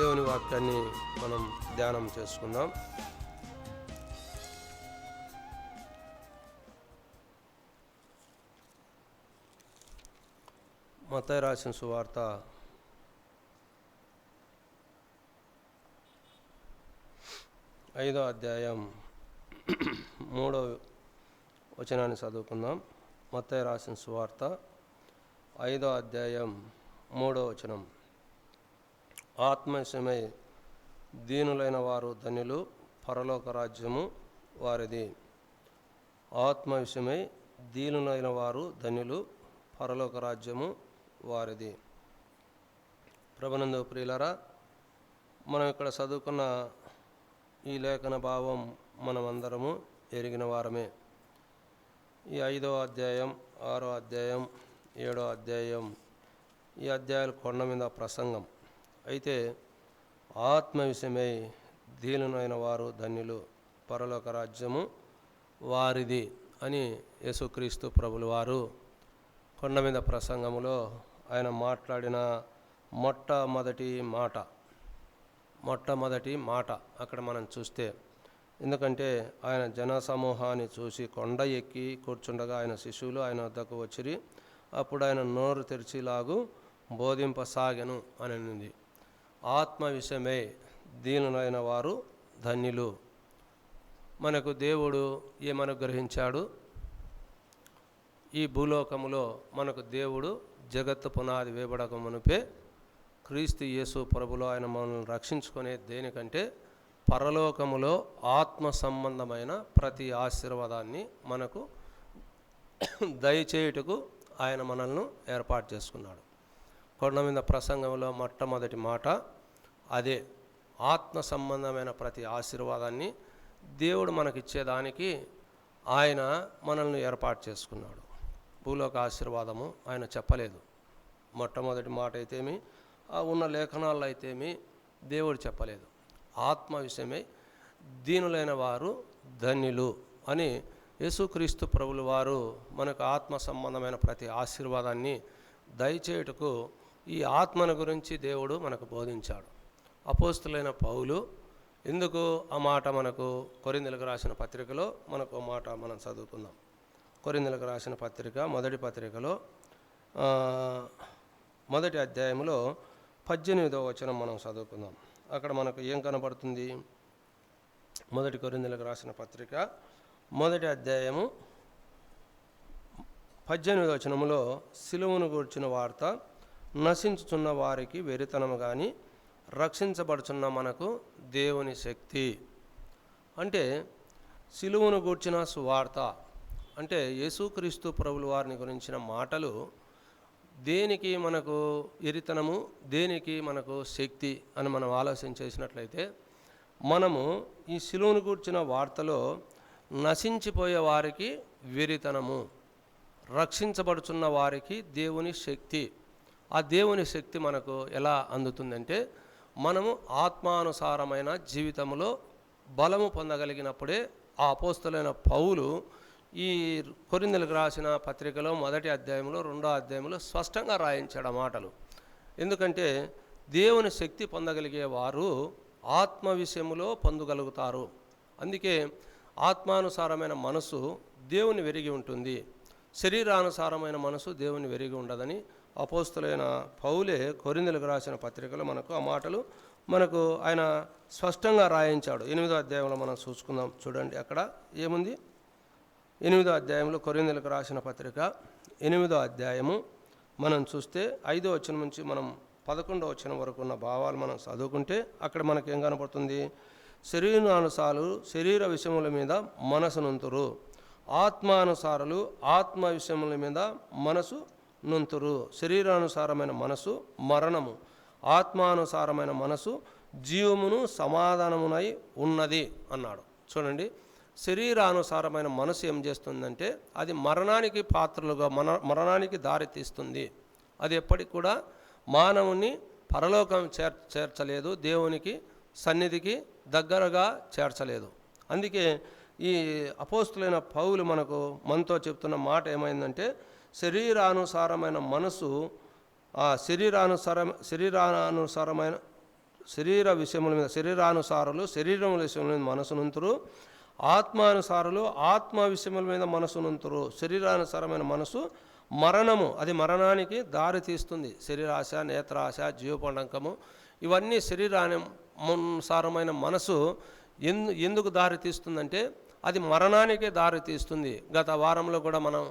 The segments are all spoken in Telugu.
దేవుని వాక్యాన్ని మనం ధ్యానం చేసుకుందాం. మత్తయి రాసిన సువార్త 5వ అధ్యాయం 3వ వచనాన్ని చదువుకుందాం. మత్తయి రాసిన సువార్త 5వ అధ్యాయం 3వ వచనం. ఆత్మవిషయమై దీనులైన వారు ధన్యులు, పరలోక రాజ్యము వారిది. ఆత్మవిషయమై దీనులైన వారు ధన్యులు, పరలోక రాజ్యము వారిది. ప్రభునందు ప్రియులారా, మనం ఇక్కడ చదువుకున్న ఈ లేఖన భావం మనమందరము ఎరిగిన వారమే. ఈ 5వ అధ్యాయం, 6వ అధ్యాయం, 7వ అధ్యాయం, ఈ అధ్యాయాలు కొండ మీద ప్రసంగం. అయితే ఆత్మ విషయమై దీనులైన వారు ధన్యులు, పరలోక రాజ్యము వారిది అని యేసుక్రీస్తు ప్రభులు వారు కొండ మీద ప్రసంగములో ఆయన మాట్లాడిన మొట్టమొదటి మాట అక్కడ మనం చూస్తే, ఎందుకంటే ఆయన జనసమూహాన్ని చూసి కొండ ఎక్కి కూర్చుండగా ఆయన శిష్యులు ఆయన వద్దకు వచ్చిరి. అప్పుడు ఆయన నోరు తెరిచిలాగు బోధింపసాగెను అని ఉంది. ఆత్మ విషయమై దీనులైన వారు ధన్యులు. మనకు దేవుడు ఏమనుగ్రహించాడు? ఈ భూలోకములో మనకు దేవుడు జగత్తు పునాది వేయబడక మునుపే క్రీస్తు యేసు ప్రభులో ఆయన మనల్ని రక్షించుకునే దేనికంటే పరలోకములో ఆత్మ సంబంధమైన ప్రతి ఆశీర్వాదాన్ని మనకు దయచేయుటకు ఆయన మనల్ని ఏర్పాటు చేసుకున్నాడు. కొండ మీద ప్రసంగంలో మొట్టమొదటి మాట అదే. ఆత్మ సంబంధమైన ప్రతి ఆశీర్వాదాన్ని దేవుడు మనకిచ్చేదానికి ఆయన మనల్ని ఏర్పాటు చేసుకున్నాడు. భూలోక ఆశీర్వాదము ఆయన చెప్పలేదు. మొట్టమొదటి మాట అయితేమి, ఉన్న లేఖనాల్లో అయితేమి దేవుడు చెప్పలేదు. ఆత్మ విషయమై దీనులైన వారు ధన్యులు అని యేసుక్రీస్తు ప్రభులు వారు మనకు ఆత్మ సంబంధమైన ప్రతి ఆశీర్వాదాన్ని దయచేయుటకు ఈ ఆత్మను గురించి దేవుడు మనకు బోధించాడు. అపోస్తులైన పౌలు ఎందుకు ఆ మాట మనకు కొరింథీయులకు రాసిన పత్రికలో మనకు మాట మనం చదువుకుందాం. కొరింథీయులకు రాసిన పత్రిక మొదటి పత్రికలో 1వ అధ్యాయంలో 18వ వచనం మనం చదువుకుందాం. అక్కడ మనకు ఏం కనబడుతుంది? 1 కొరింథీయులకు రాసిన పత్రిక 1వ అధ్యాయము 18వ వచనములో, సిలువను గూర్చిన వార్త నశించుచున్న వారికి వెరితనము కానీ రక్షించబడుచున్న మనకు దేవుని శక్తి. అంటే సిలువను గూర్చిన సువార్త అంటే యేసుక్రీస్తు ప్రభుల వారిని గురించిన మాటలు దేనికి మనకు ఎరితనము, దేనికి మనకు శక్తి అని మనం ఆలోచన చేసినట్లయితే, మనము ఈ సిలువను గూర్చిన వార్తలో నశించిపోయే వారికి వెరితనము, రక్షించబడుచున్న వారికి దేవుని శక్తి. ఆ దేవుని శక్తి మనకు ఎలా అందుతుందంటే, మనము ఆత్మానుసారమైన జీవితంలో బలము పొందగలిగినప్పుడే ఆ అపోస్తలుడైన పౌలు ఈ కొరింథీయులకు రాసిన పత్రికలో 1వ అధ్యాయంలో 2వ అధ్యాయంలో స్పష్టంగా రాయించాడు ఆ మాటలు. ఎందుకంటే దేవుని శక్తి పొందగలిగే వారు ఆత్మ విషయములో పొందగలుగుతారు. అందుకే ఆత్మానుసారమైన మనసు దేవుని వెరిగి ఉంటుంది, శరీరానుసారమైన మనసు దేవుని వెరిగి ఉండదని అపోస్తలుడైన పౌలే కొరింథీయులకు రాసిన పత్రికలో మనకు ఆ మాటలు మనకు ఆయన స్పష్టంగా రాయించాడు. 8వ అధ్యాయంలో మనం చూసుకుందాం. చూడండి అక్కడ ఏముంది. 8వ అధ్యాయంలో కొరింథీయులకు రాసిన పత్రిక 8వ అధ్యాయము మనం చూస్తే 5వ వచనం నుంచి మనం 11వ వచనం వరకు ఉన్న భావాలు మనం చదువుకుంటే అక్కడ మనకి ఏం కనపడుతుంది? శరీరానుసారులు శరీర విషయముల మీద మనసు నుంతురు, ఆత్మానుసారులు ఆత్మ విషయముల మీద మనసు నుంతురు. శరీరానుసారమైన మనసు మరణము, ఆత్మానుసారమైన మనసు జీవమును సమాధానమునై ఉన్నది అన్నాడు. చూడండి, శరీరానుసారమైన మనసు ఏం చేస్తుందంటే అది మరణానికి పాత్రలుగా మరణానికి దారి తీస్తుంది. అది ఎప్పటికి కూడా మానవుని పరలోకం చేర్చలేదు, దేవునికి సన్నిధికి దగ్గరగా చేర్చలేదు. అందుకే ఈ అపోస్తులైన పౌలు మనతో చెప్తున్న మాట ఏమైందంటే, శరీరానుసారమైన మనసు శరీరానుసారమైన శరీర విషయముల మీద శరీరానుసారులు శరీరం విషయముల మీద మనసునుంతురు, ఆత్మానుసారులు ఆత్మ విషయముల మీద మనసునుంతురు. శరీరానుసారమైన మనసు మరణము, అది మరణానికి దారి తీస్తుంది. శరీరాశ, నేత్రాశ, జీవపండంకము ఇవన్నీ శరీరానుసారమైన మనసు ఎందుకు దారి తీస్తుందంటే అది మరణానికే దారి తీస్తుంది. గత వారంలో కూడా మనం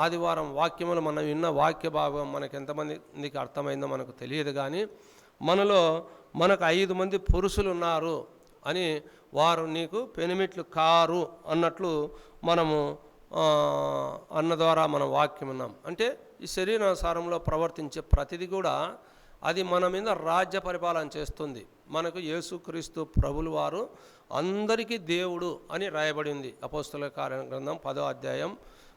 ఆదివారం వాక్యములు మనం విన్న వాక్య భాగం మనకు ఎంతమందికి అర్థమైందో మనకు తెలియదు, కానీ మనకు 5 మంది పురుషులు ఉన్నారు అని, వారు నీకు పెనిమిట్లు కారు అన్నట్లు మనము అన్న ద్వారా మనం వాక్యం ఉన్నాం. అంటే ఈ శరీరానుసారంలో ప్రవర్తించే ప్రతిదీ కూడా అది మన మీద రాజ్య పరిపాలన చేస్తుంది. మనకు యేసుక్రీస్తు ప్రభులు వారు అందరికీ దేవుడు అని రాయబడి ఉంది. అపోస్తలుల కార్య గ్రంథం 10వ అధ్యాయం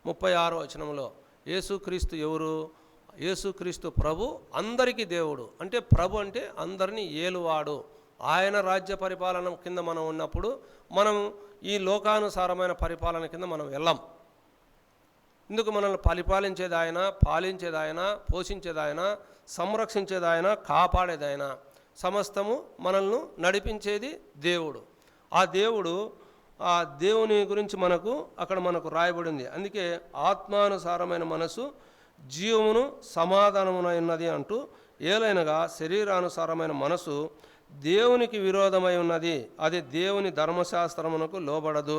36వ వచనంలో యేసుక్రీస్తు ఎవరు? యేసుక్రీస్తు ప్రభు అందరికీ దేవుడు. అంటే ప్రభు అంటే అందరినీ ఏలువాడు. ఆయన రాజ్య పరిపాలన కింద మనం ఉన్నప్పుడు మనం ఈ లోకానుసారమైన పరిపాలన కింద మనం వెళ్ళాం. ఇందుకు మనల్ని పరిపాలించేది ఆయన, పాలించేది ఆయన, పోషించేది ఆయన, సంరక్షించేది ఆయన, కాపాడేది ఆయన, సమస్తము మనల్ని నడిపించేది దేవుడు. ఆ దేవుని గురించి అక్కడ మనకు రాయబడింది. అందుకే ఆత్మానుసారమైన మనసు జీవమును సమాధానమునైనది అంటూ, ఏలైనగా శరీరానుసారమైన మనసు దేవునికి విరోధమై ఉన్నది, అది దేవుని ధర్మశాస్త్రమునకు లోబడదు,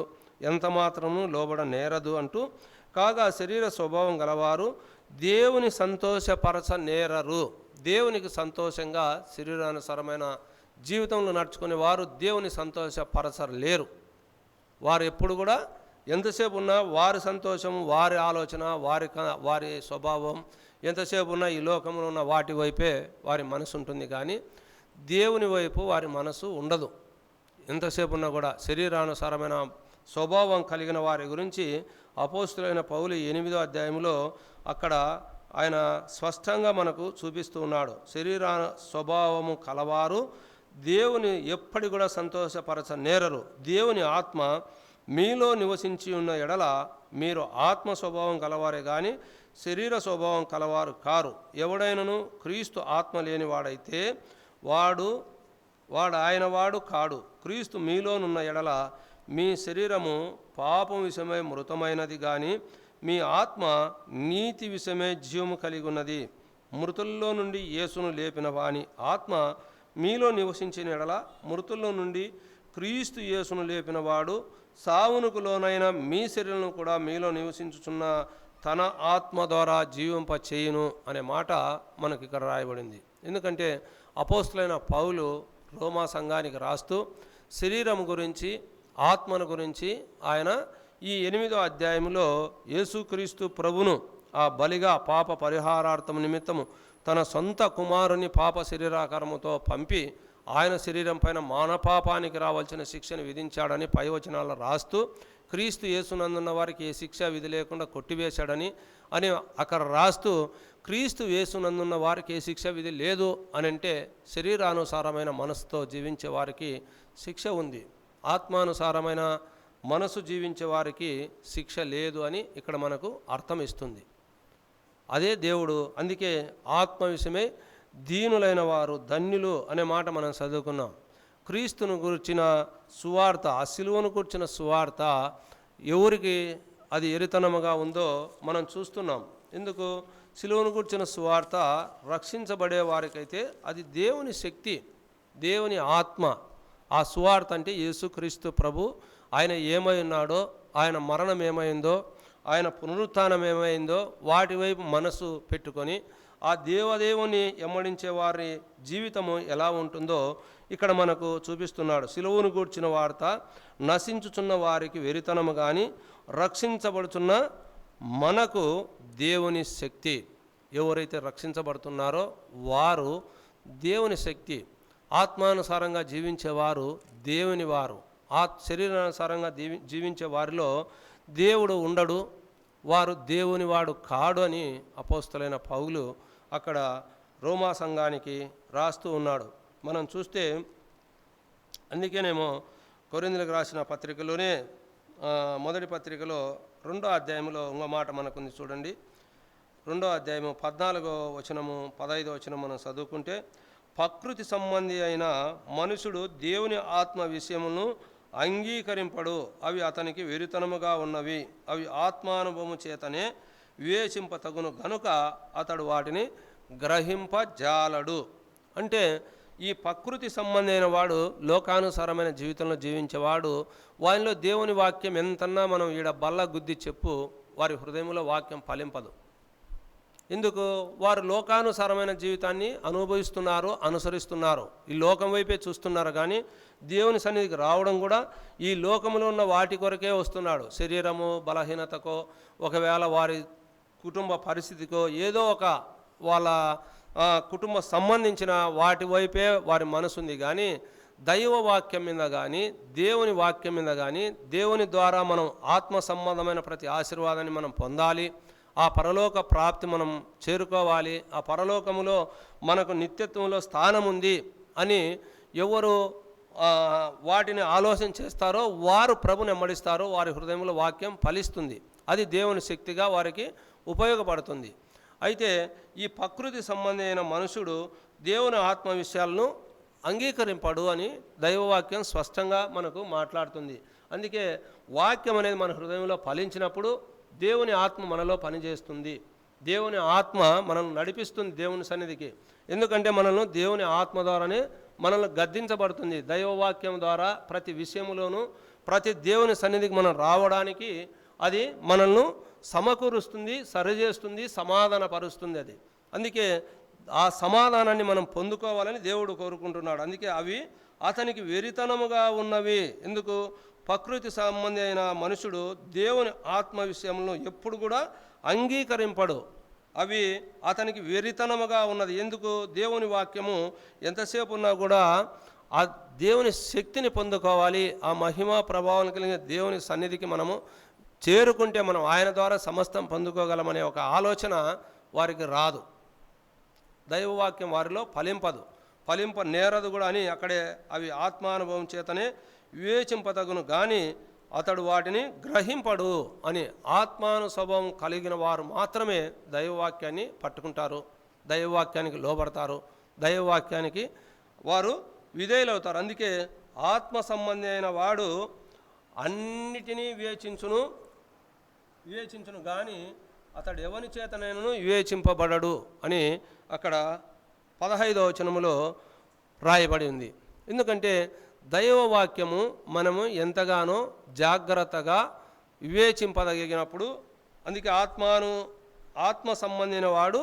ఎంత మాత్రము లోబడ నేరదు అంటూ, కాగా శరీర స్వభావం గలవారు దేవుని సంతోషపరచ నేరరు. దేవునికి సంతోషంగా శరీరానుసారమైన జీవితంలో నడుచుకునే వారు దేవుని సంతోషపరచలేరు. వారు ఎప్పుడు కూడా ఎంతసేపు ఉన్నా వారి సంతోషం, వారి ఆలోచన, వారి స్వభావం ఎంతసేపు ఉన్నా ఈ లోకంలో ఉన్న వాటి వైపే వారి మనసు ఉంటుంది, కానీ దేవుని వైపు వారి మనసు ఉండదు. ఎంతసేపు ఉన్నా కూడా శరీరానుసారమైన స్వభావం కలిగిన వారి గురించి అపోస్తులైన పౌలు 8వ అధ్యాయంలో అక్కడ ఆయన స్పష్టంగా మనకు చూపిస్తూ ఉన్నాడు. శరీర స్వభావము కలవారు దేవుని ఎప్పటి కూడా సంతోషపరచ నేరరు. దేవుని ఆత్మ మీలో నివసించి ఉన్న ఎడల మీరు ఆత్మ స్వభావం కలవారే కానీ శరీర స్వభావం కలవారు కారు. ఎవడైనను క్రీస్తు ఆత్మ లేనివాడైతే వాడు ఆయన కాడు. క్రీస్తు మీలోనున్న ఎడల మీ శరీరము పాపం విషయమై మృతమైనది, కానీ మీ ఆత్మ నీతి విషయమై జీవము కలిగి ఉన్నది. మృతుల్లో నుండి యేసును లేపిన వాని ఆత్మ మీలో నివసించిన ఎడల మృతుల్లో నుండి క్రీస్తు యేసును లేపిన వాడు సావునకు లోనైన మీ శరీరం కూడా మీలో నివసించుచున్న తన ఆత్మ ద్వారా జీవింప చేయును అనే మాట మనకి ఇక్కడ రాయబడింది. ఎందుకంటే అపోస్తులైన పౌలు రోమా సంఘానికి రాస్తూ శరీరం గురించి, ఆత్మను గురించి ఆయన ఈ 8వ అధ్యాయంలో యేసుక్రీస్తు ప్రభును ఆ బలిగా పాప పరిహారార్థం నిమిత్తము తన సొంత కుమారుని పాప శరీరాకారముతో పంపి ఆయన శరీరం పైన మానపాపానికి రావాల్సిన శిక్షను విధించాడని పైవచనాలను రాస్తూ, క్రీస్తు యేసునందున్న వారికి ఏ శిక్ష విధి లేకుండా కొట్టివేశాడని అక్కడ రాస్తూ, క్రీస్తు యేసునందున్న వారికి ఏ శిక్ష విధి లేదు అని అంటే శరీరానుసారమైన మనసుతో జీవించే వారికి శిక్ష ఉంది, ఆత్మానుసారమైన మనసు జీవించే వారికి శిక్ష లేదు అని ఇక్కడ మనకు అర్థం ఇస్తుంది. అదే దేవుడు. అందుకే ఆత్మ విషయమే దీనులైన వారు ధన్యులు అనే మాట మనం చదువుకున్నాం. క్రీస్తును గురించిన సువార్త, ఆ సిలువను గురించిన సువార్త ఎవరికి అది ఎరితనముగా ఉందో మనం చూస్తున్నాం. ఎందుకు? సిలువను గురించిన సువార్త రక్షించబడే వారికైతే అది దేవుని శక్తి, దేవుని ఆత్మ. ఆ సువార్త అంటే యేసుక్రీస్తు ప్రభు ఆయన ఏమై ఉన్నాడో, ఆయన మరణం ఏమైందో, ఆయన పునరుత్థానం ఏమైందో వాటి వైపు మనసు పెట్టుకొని ఆ దేవదేవుని ఎమ్మడించే వారి జీవితము ఎలా ఉంటుందో ఇక్కడ మనకు చూపిస్తున్నాడు. సిలువను గూర్చిన వార్త నశించుచున్న వారికి వెరితనము కానీ రక్షించబడుతున్న మనకు దేవుని శక్తి. ఎవరైతే రక్షించబడుతున్నారో వారు దేవుని శక్తి. ఆత్మానుసారంగా జీవించేవారు దేవుని వారు. శరీరానుసారంగా జీవించే వారిలో దేవుడు ఉండడు, వారు దేవుని వాడు కాడు అని అపోస్తలైన పౌలు అక్కడ రోమా సంఘానికి రాస్తూ ఉన్నాడు. మనం చూస్తే అందుకేనేమో కొరింథీయులకు రాసిన పత్రికలోనే మొదటి పత్రికలో 2వ అధ్యాయంలో ఇంకో మాట మనకుంది చూడండి. 2వ అధ్యాయము 14వ వచనము 15వ వచనం మనం చదువుకుంటే, ప్రకృతి సంబంధి అయిన మనుషుడు దేవుని ఆత్మ విషయమును అంగీకరింపడు, అవి అతనికి వెరితనముగా ఉన్నవి, అవి ఆత్మానుభవము చేతనే వివేచింపతగును గనుక అతడు వాటిని గ్రహింపజాలడు. అంటే ఈ ప్రకృతి సంబంధమైన వాడు, లోకానుసారమైన జీవితంలో జీవించేవాడు, వారిలో దేవుని వాక్యం ఎంతన్నా మనం ఈడ బల్ల గుద్ది చెప్పు, వారి హృదయంలో వాక్యం ఫలింపదు. ఎందుకు? వారు లోకానుసారమైన జీవితాన్ని అనుభవిస్తున్నారు, అనుసరిస్తున్నారు, ఈ లోకం వైపే చూస్తున్నారు. కానీ దేవుని సన్నిధికి రావడం కూడా ఈ లోకంలో ఉన్న వాటి కొరకే వస్తున్నాడు. శరీరము బలహీనతకో, ఒకవేళ వారి కుటుంబ పరిస్థితికో, ఏదో ఒక వాళ్ళ కుటుంబ సంబంధించిన వాటి వైపే వారి మనసు ఉంది. కానీ దైవ వాక్యం మీద కానీ, దేవుని వాక్యం మీద కానీ, దేవుని ద్వారా మనం ఆత్మ సంబంధమైన ప్రతి ఆశీర్వాదాన్ని మనం పొందాలి, ఆ పరలోక ప్రాప్తి మనం చేరుకోవాలి, ఆ పరలోకములో మనకు నిత్యత్వంలో స్థానం ఉంది అని ఎవరు వాటిని ఆలోచన చేస్తారో వారు ప్రభుని వెంబడిస్తారో వారి హృదయంలో వాక్యం ఫలిస్తుంది. అది దేవుని శక్తిగా వారికి ఉపయోగపడుతుంది. అయితే ఈ ప్రకృతి సంబంధమైన మనుషుడు దేవుని ఆత్మ విషయాలను అంగీకరింపడు అని దైవవాక్యం స్పష్టంగా మనకు మాట్లాడుతుంది. అందుకే వాక్యం అనేది మన హృదయంలో ఫలించినప్పుడు దేవుని ఆత్మ మనలో పనిచేస్తుంది, దేవుని ఆత్మ మనల్ని నడిపిస్తుంది దేవుని సన్నిధికి. ఎందుకంటే మనల్ని దేవుని ఆత్మ ద్వారానే మనల్ని గద్దించబడుతుంది. దైవవాక్యం ద్వారా ప్రతి విషయంలోనూ ప్రతి దేవుని సన్నిధికి మనం రావడానికి అది మనల్ని సమకూరుస్తుంది, సరిచేస్తుంది, సమాధానపరుస్తుంది. అది అందుకే ఆ సమాధానాన్ని మనం పొందుకోవాలని దేవుడు కోరుకుంటున్నాడు. అందుకే అవి అతనికి వెరితనముగా ఉన్నవి. ఎందుకు? ప్రకృతి సంబంధి అయిన మనుషుడు దేవుని ఆత్మ విషయంలో ఎప్పుడు కూడా అంగీకరింపడు, అవి అతనికి వెరితనముగా ఉన్నది. ఎందుకు? దేవుని వాక్యము ఎంతసేపు ఉన్నా కూడా ఆ దేవుని శక్తిని పొందుకోవాలి, ఆ మహిమ ప్రభావం కలిగిన దేవుని సన్నిధికి మనము చేరుకుంటే మనం ఆయన ద్వారా సమస్తం పొందుకోగలమనే ఒక ఆలోచన వారికి రాదు. దైవవాక్యం వారిలో ఫలింప నేరదు కూడా అని అక్కడే అవి ఆత్మానుభవం చేతనే వివేచింపదగును కానీ అతడు వాటిని గ్రహింపడు అని. ఆత్మానుభవం కలిగిన వారు మాత్రమే దైవవాక్యాన్ని పట్టుకుంటారు, దైవవాక్యానికి లోబడతారు, దైవవాక్యానికి వారు విధేయులవుతారు. అందుకే ఆత్మ సంబంధి అయిన వాడు అన్నిటినీ వివేచించును కానీ అతడు ఎవని చేతనైనను వివేచింపబడడు అని అక్కడ 15వ వచనములో రాయబడి ఉంది. ఎందుకంటే దైవవాక్యము మనము ఎంతగానో జాగ్రత్తగా వివేచింపదగినప్పుడు, అందుకే ఆత్మ సంబంధించిన వాడు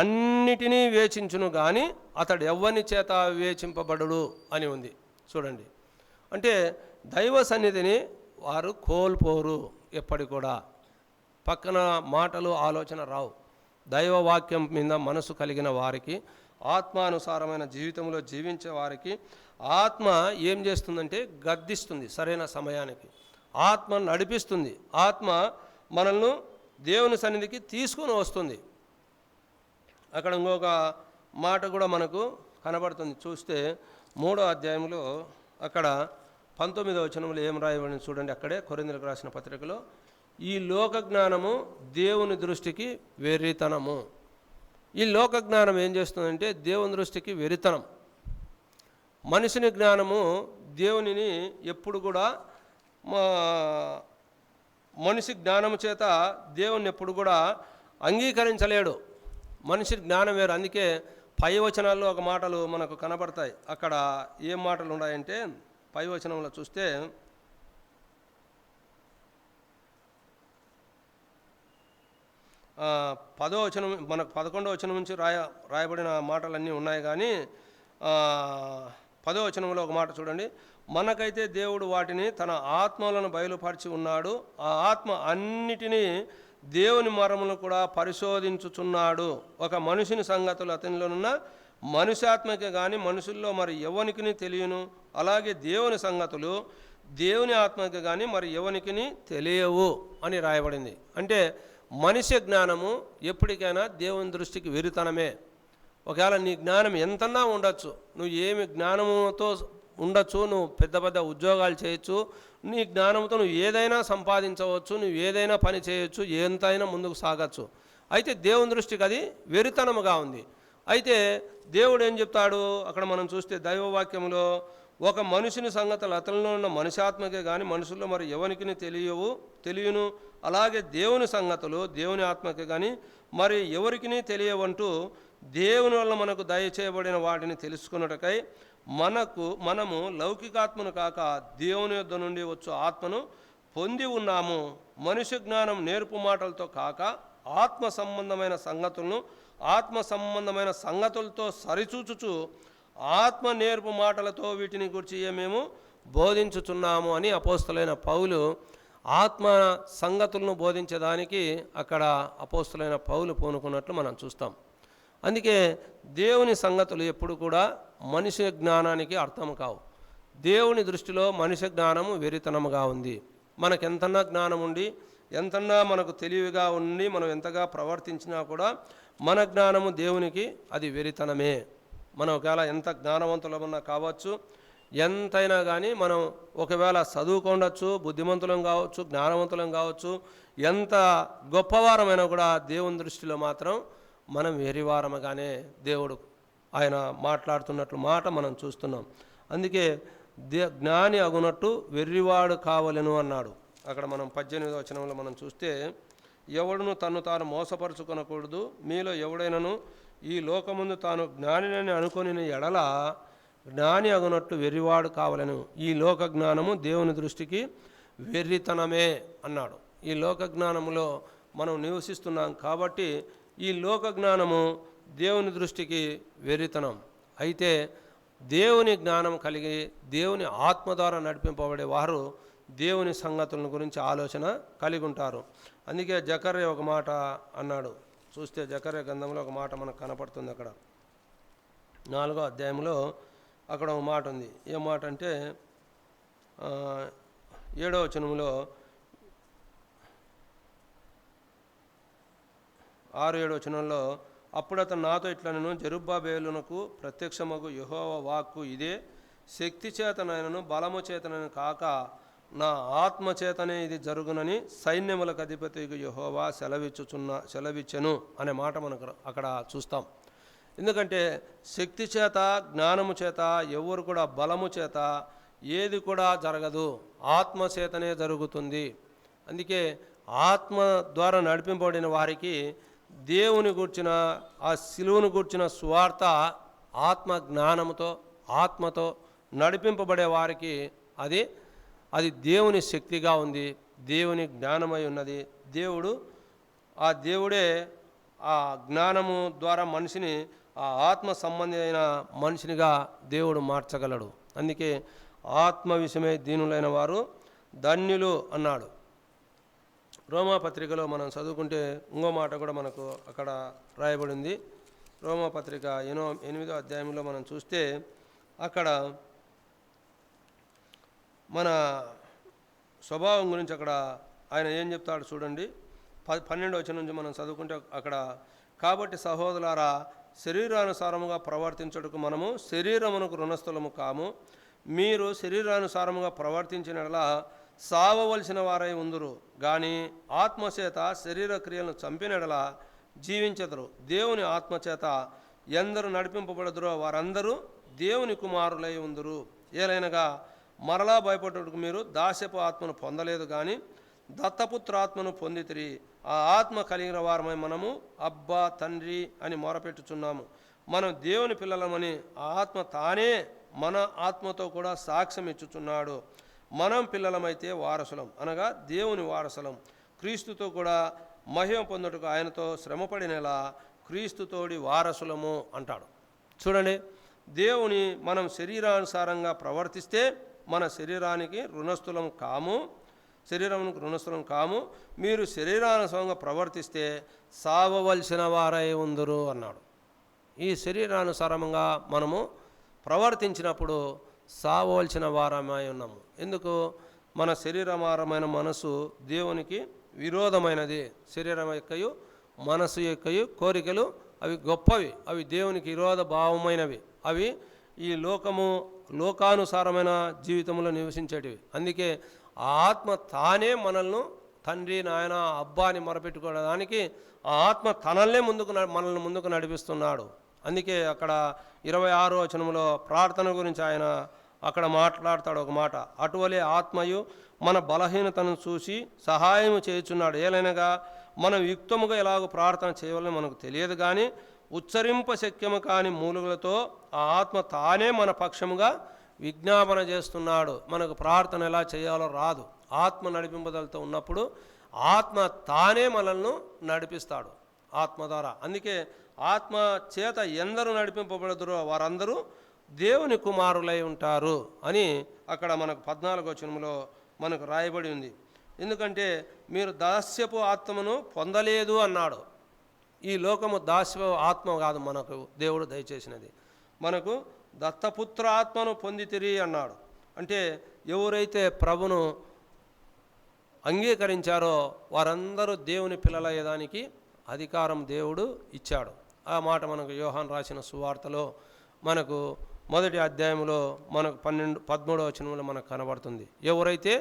అన్నిటినీ వివేచించును కానీ అతడు ఎవరిని చేత వివేచింపబడడు అని ఉంది. చూడండి, అంటే దైవ సన్నిధిని వారు కోల్పోరు. ఎప్పటి కూడా పక్కన మాటలు ఆలోచన రావు. దైవవాక్యం మీద మనసు కలిగిన వారికి, ఆత్మానుసారమైన జీవితంలో జీవించే వారికి ఆత్మ ఏం చేస్తుందంటే గద్దిస్తుంది. సరైన సమయానికి ఆత్మ నడిపిస్తుంది, ఆత్మ మనల్ని దేవుని సన్నిధికి తీసుకొని వస్తుంది. అక్కడ ఇంకొక మాట కూడా మనకు కనబడుతుంది. చూస్తే 3వ అధ్యాయంలో అక్కడ 19వ వచనంలో ఏం రాయబడింది చూడండి. అక్కడే కొరింథీయులకు రాసిన పత్రికలో, ఈ లోక జ్ఞానము దేవుని దృష్టికి వెర్రితనము. ఈ లోక జ్ఞానం ఏం చేస్తుందంటే దేవుని దృష్టికి వెర్రితనం. మనిషిని జ్ఞానము దేవునిని ఎప్పుడు కూడా మనిషి జ్ఞానము చేత దేవుని ఎప్పుడు కూడా అంగీకరించలేడు. మనిషి జ్ఞానం వేరు. అందుకే పై వచనాల్లో ఒక మాటలు మనకు కనబడతాయి. అక్కడ ఏం మాటలు ఉన్నాయంటే పై వచనంలో చూస్తే పదో వచనం మనకు 11వ వచనం నుంచి రాయబడిన మాటలన్నీ ఉన్నాయి. కానీ 10వ వచనంలో ఒక మాట చూడండి. మనకైతే దేవుడు వాటిని తన ఆత్మలను బయలుపరిచి ఉన్నాడు, ఆ ఆత్మ అన్నిటినీ దేవుని మర్మములను కూడా పరిశోధించుచున్నాడు. ఒక మనుషుని సంగతులు అతనిలోనున్న మనుష్యాత్మకే కానీ మనుషుల్లో మరి ఎవనికి తెలియను, అలాగే దేవుని సంగతులు దేవుని ఆత్మకి కానీ మరి ఎవనికి తెలియవు అని రాయబడింది. అంటే మనిషి జ్ఞానము ఎప్పటికైనా దేవుని దృష్టికి వెరితనమే. ఒకవేళ నీ జ్ఞానం ఎంతన్నా ఉండొచ్చు, నువ్వు ఏమి జ్ఞానంతో ఉండొచ్చు, నువ్వు పెద్ద పెద్ద ఉద్యోగాలు చేయొచ్చు, నీ జ్ఞానంతో నువ్వు ఏదైనా సంపాదించవచ్చు, నువ్వు ఏదైనా పని చేయొచ్చు, ఎంతైనా ముందుకు సాగచ్చు. అయితే దేవుని దృష్టికి అది వెరితనముగా ఉంది. అయితే దేవుడు ఏం చెప్తాడు అక్కడ మనం చూస్తే దైవవాక్యంలో, ఒక మనుషుని సంగతులు అతనిలో ఉన్న మనుష్యాత్మకే కానీ మనుషుల్లో మరి ఎవరికి తెలియను, అలాగే దేవుని సంగతులు దేవుని ఆత్మకే కానీ మరి ఎవరికి తెలియవంటూ దేవుని వల్ల మనకు దయచేయబడిన వాటిని తెలుసుకున్నటకై మనము లౌకికాత్మను కాక దేవుని యొద్ద నుండి వచ్చు ఆత్మను పొంది ఉన్నాము. మనుష్య జ్ఞానం నేర్పు మాటలతో కాక ఆత్మ సంబంధమైన సంగతులతో సరిచూచుచు ఆత్మ నేర్పు మాటలతో వీటిని గురించి మేము బోధించుచున్నాము అని అపోస్తలైన పౌలు ఆత్మ సంగతులను బోధించడానికి అక్కడ అపోస్తలైన పౌలు పూనుకున్నట్లు మనం చూస్తాం. అందుకే దేవుని సంగతులు ఎప్పుడు కూడా మనిషి జ్ఞానానికి అర్థం కావు. దేవుని దృష్టిలో మనిషి జ్ఞానము వెరితనముగా ఉంది. మనకెంతన్నా జ్ఞానం ఉండి ఎంతన్నా మనకు తెలివిగా ఉండి మనం ఎంతగా ప్రవర్తించినా కూడా మన జ్ఞానము దేవునికి అది వెరితనమే. మనం ఒకవేళ ఎంత జ్ఞానవంతులమన్నా కావచ్చు, ఎంతైనా కానీ మనం ఒకవేళ చదువుకోండొచ్చు, బుద్ధిమంతులం కావచ్చు, జ్ఞానవంతులం కావచ్చు, ఎంత గొప్పవారమైనా కూడా దేవుని దృష్టిలో మాత్రం మనం వెరివారముగానే దేవుడు ఆయన మాట్లాడుతున్నట్లు మాట మనం చూస్తున్నాం. అందుకే జ్ఞాని అగునట్టు వెర్రివాడు కావలెను అన్నాడు. అక్కడ మనం 18వ వచనంలో మనం చూస్తే, ఎవడును తన్ను తాను మోసపరుచుకొనకూడదు, మీలో ఎవడైనను ఈ లోకముందు తాను జ్ఞానినని అనుకొని ఎడల జ్ఞాని అగునట్టు వెర్రివాడు కావలెను. ఈ లోక జ్ఞానము దేవుని దృష్టికి వెర్రితనమే అన్నాడు. ఈ లోక జ్ఞానములో మనం నివసిస్తున్నాం కాబట్టి ఈ లోక జ్ఞానము దేవుని దృష్టికి వెర్రితనం. అయితే దేవుని జ్ఞానం కలిగి దేవుని ఆత్మ ద్వారా నడిపింపబడే వారు దేవుని సంగతుల గురించి ఆలోచన కలిగి ఉంటారు. అందుకే జకర్య ఒక మాట అన్నాడు. చూస్తే జకర్య గ్రంథంలో ఒక మాట మనకు కనపడుతుంది. అక్కడ 4వ అధ్యాయంలో అక్కడ ఒక మాట ఉంది. ఏ మాట అంటే 7వ వచనంలో 6-7 వచనంలో, అప్పుడు అతను నాతో ఇట్లనెను, జెరుబ్బాబేలునకు ప్రత్యక్షమగు యెహోవా వాక్కు ఇదే, శక్తి చేతనైనను బలము చేతనైన కాక నా ఆత్మ చేతనే ఇది జరుగునని సైన్యములకు అధిపతికి యెహోవా సెలవిచ్చెను అనే మాట మనకు అక్కడ చూస్తాం. ఎందుకంటే శక్తి చేత జ్ఞానము చేత ఎవరు కూడా బలము చేత ఏది కూడా జరగదు, ఆత్మ చేతనే జరుగుతుంది. అందుకే ఆత్మ ద్వారా నడిపింపబడిన వారికి దేవుని గూర్చిన ఆ సిలువను గూర్చిన సువార్త ఆత్మ జ్ఞానముతో ఆత్మతో నడిపింపబడే వారికి అది దేవుని శక్తిగా ఉంది, దేవుని జ్ఞానమై ఉన్నది. దేవుడే ఆ జ్ఞానము ద్వారా మనిషిని ఆ ఆత్మ సంబంధి అయిన మనిషినిగా దేవుడు మార్చగలడు. అందుకే ఆత్మ విషయమై దీనులైన వారు ధన్యులు అన్నాడు. రోమాపత్రికలో మనం చదువుకుంటే ఇంకో మాట కూడా మనకు అక్కడ రాయబడింది. రోమాపత్రిక 8వ అధ్యాయంలో మనం చూస్తే అక్కడ మన స్వభావం గురించి అక్కడ ఆయన ఏం చెప్తాడు చూడండి. 12వ వచనం నుంచి మనం చదువుకుంటే అక్కడ, కాబట్టి సహోదరులారా, శరీరానుసారముగా ప్రవర్తించుటకు మనము శరీరమునకు రుణస్థులము కాము. మీరు శరీరానుసారముగా ప్రవర్తించినలా సావవలసిన వారై ఉందురు, కానీ ఆత్మచేత శరీర క్రియలను చంపినడలా జీవించెదరు. దేవుని ఆత్మచేత ఎందరు నడిపింపబడదురో వారందరూ దేవుని కుమారులై ఉందురు. ఏలైనగా మరలా భయపడుటకు మీరు దాస్యపు ఆత్మను పొందలేదు, కానీ దత్తపుత్రాత్మను పొందితిరి. ఆ ఆత్మ కలిగిన వారమై మనము అబ్బా తండ్రి అని మొరపెట్టుచున్నాము. మనం దేవుని పిల్లలమని ఆ ఆత్మ తానే మన ఆత్మతో కూడా సాక్ష్యం ఇచ్చుచున్నాడు. మనం పిల్లలమైతే వారసులం, అనగా దేవుని వారసులం, క్రీస్తుతో కూడా మహిమ పొందుటకు ఆయనతో శ్రమపడినలా క్రీస్తుతోడి వారసులము అంటాడు. చూడండి, దేవుని మనం శరీరానుసారంగా ప్రవర్తిస్తే మన శరీరానికి రుణస్థులం కాము. మీరు శరీరానుసారంగా ప్రవర్తిస్తే సావవలసిన వారై ఉందురు అన్నాడు. ఈ శరీరానుసారంగా మనము ప్రవర్తించినప్పుడు సావవలసిన వారమై ఉన్నాము. ఎందుకు? మన శరీరమారమైన మనసు దేవునికి విరోధమైనది. శరీరం యొక్కయు మనసు యొక్కయు కోరికలు అవి గొప్పవి, అవి దేవునికి విరోధ భావమైనవి, అవి ఈ లోకానుసారమైన జీవితంలో నివసించేటివి. అందుకే ఆ ఆత్మ తానే మనల్ని తండ్రి నాయన అబ్బా అని మొరపెట్టుకోవడానికి ఆ ఆత్మ మనల్ని ముందుకు నడిపిస్తున్నాడు. అందుకే అక్కడ 26వ వచనంలో ప్రార్థన గురించి ఆయన అక్కడ మాట్లాడతాడు ఒక మాట. అటువలే ఆత్మయు మన బలహీనతను చూసి సహాయం చేయుచున్నాడు. ఏలైనగా మనం యుక్తముగా ఎలాగో ప్రార్థన చేయవాలని మనకు తెలియదు, కానీ ఉచ్చరింప శక్యము కాని మూలుగులతో ఆ ఆత్మ తానే మన పక్షముగా విజ్ఞాపన చేస్తున్నాడు. మనకు ప్రార్థన ఎలా చేయాలో రాదు. ఆత్మ నడిపింపదలతో ఉన్నప్పుడు ఆత్మ తానే మనల్ని నడిపిస్తాడు ఆత్మ ద్వారా. అందుకే ఆత్మ చేత ఎందరూ నడిపింపబడదురో వారందరూ దేవుని కుమారులై ఉంటారు అని అక్కడ మనకు 14వ వచనంలో మనకు రాయబడి ఉంది. ఎందుకంటే మీరు దాస్యపు ఆత్మను పొందలేదు అన్నాడు. ఈ లోకము దాస్యపు ఆత్మ కాదు మనకు దేవుడు దయచేసినది, మనకు దత్తపుత్ర ఆత్మను పొందితిరి అన్నాడు. అంటే ఎవరైతే ప్రభును అంగీకరించారో వారందరూ దేవుని పిల్లలయ్యేదానికి అధికారం దేవుడు ఇచ్చాడు. ఆ మాట మనకు యోహాను రాసిన సువార్తలో మనకు 1వ అధ్యాయంలో మనకు 13వ వచనంలో మనకు కనబడుతుంది. ఎవరైతే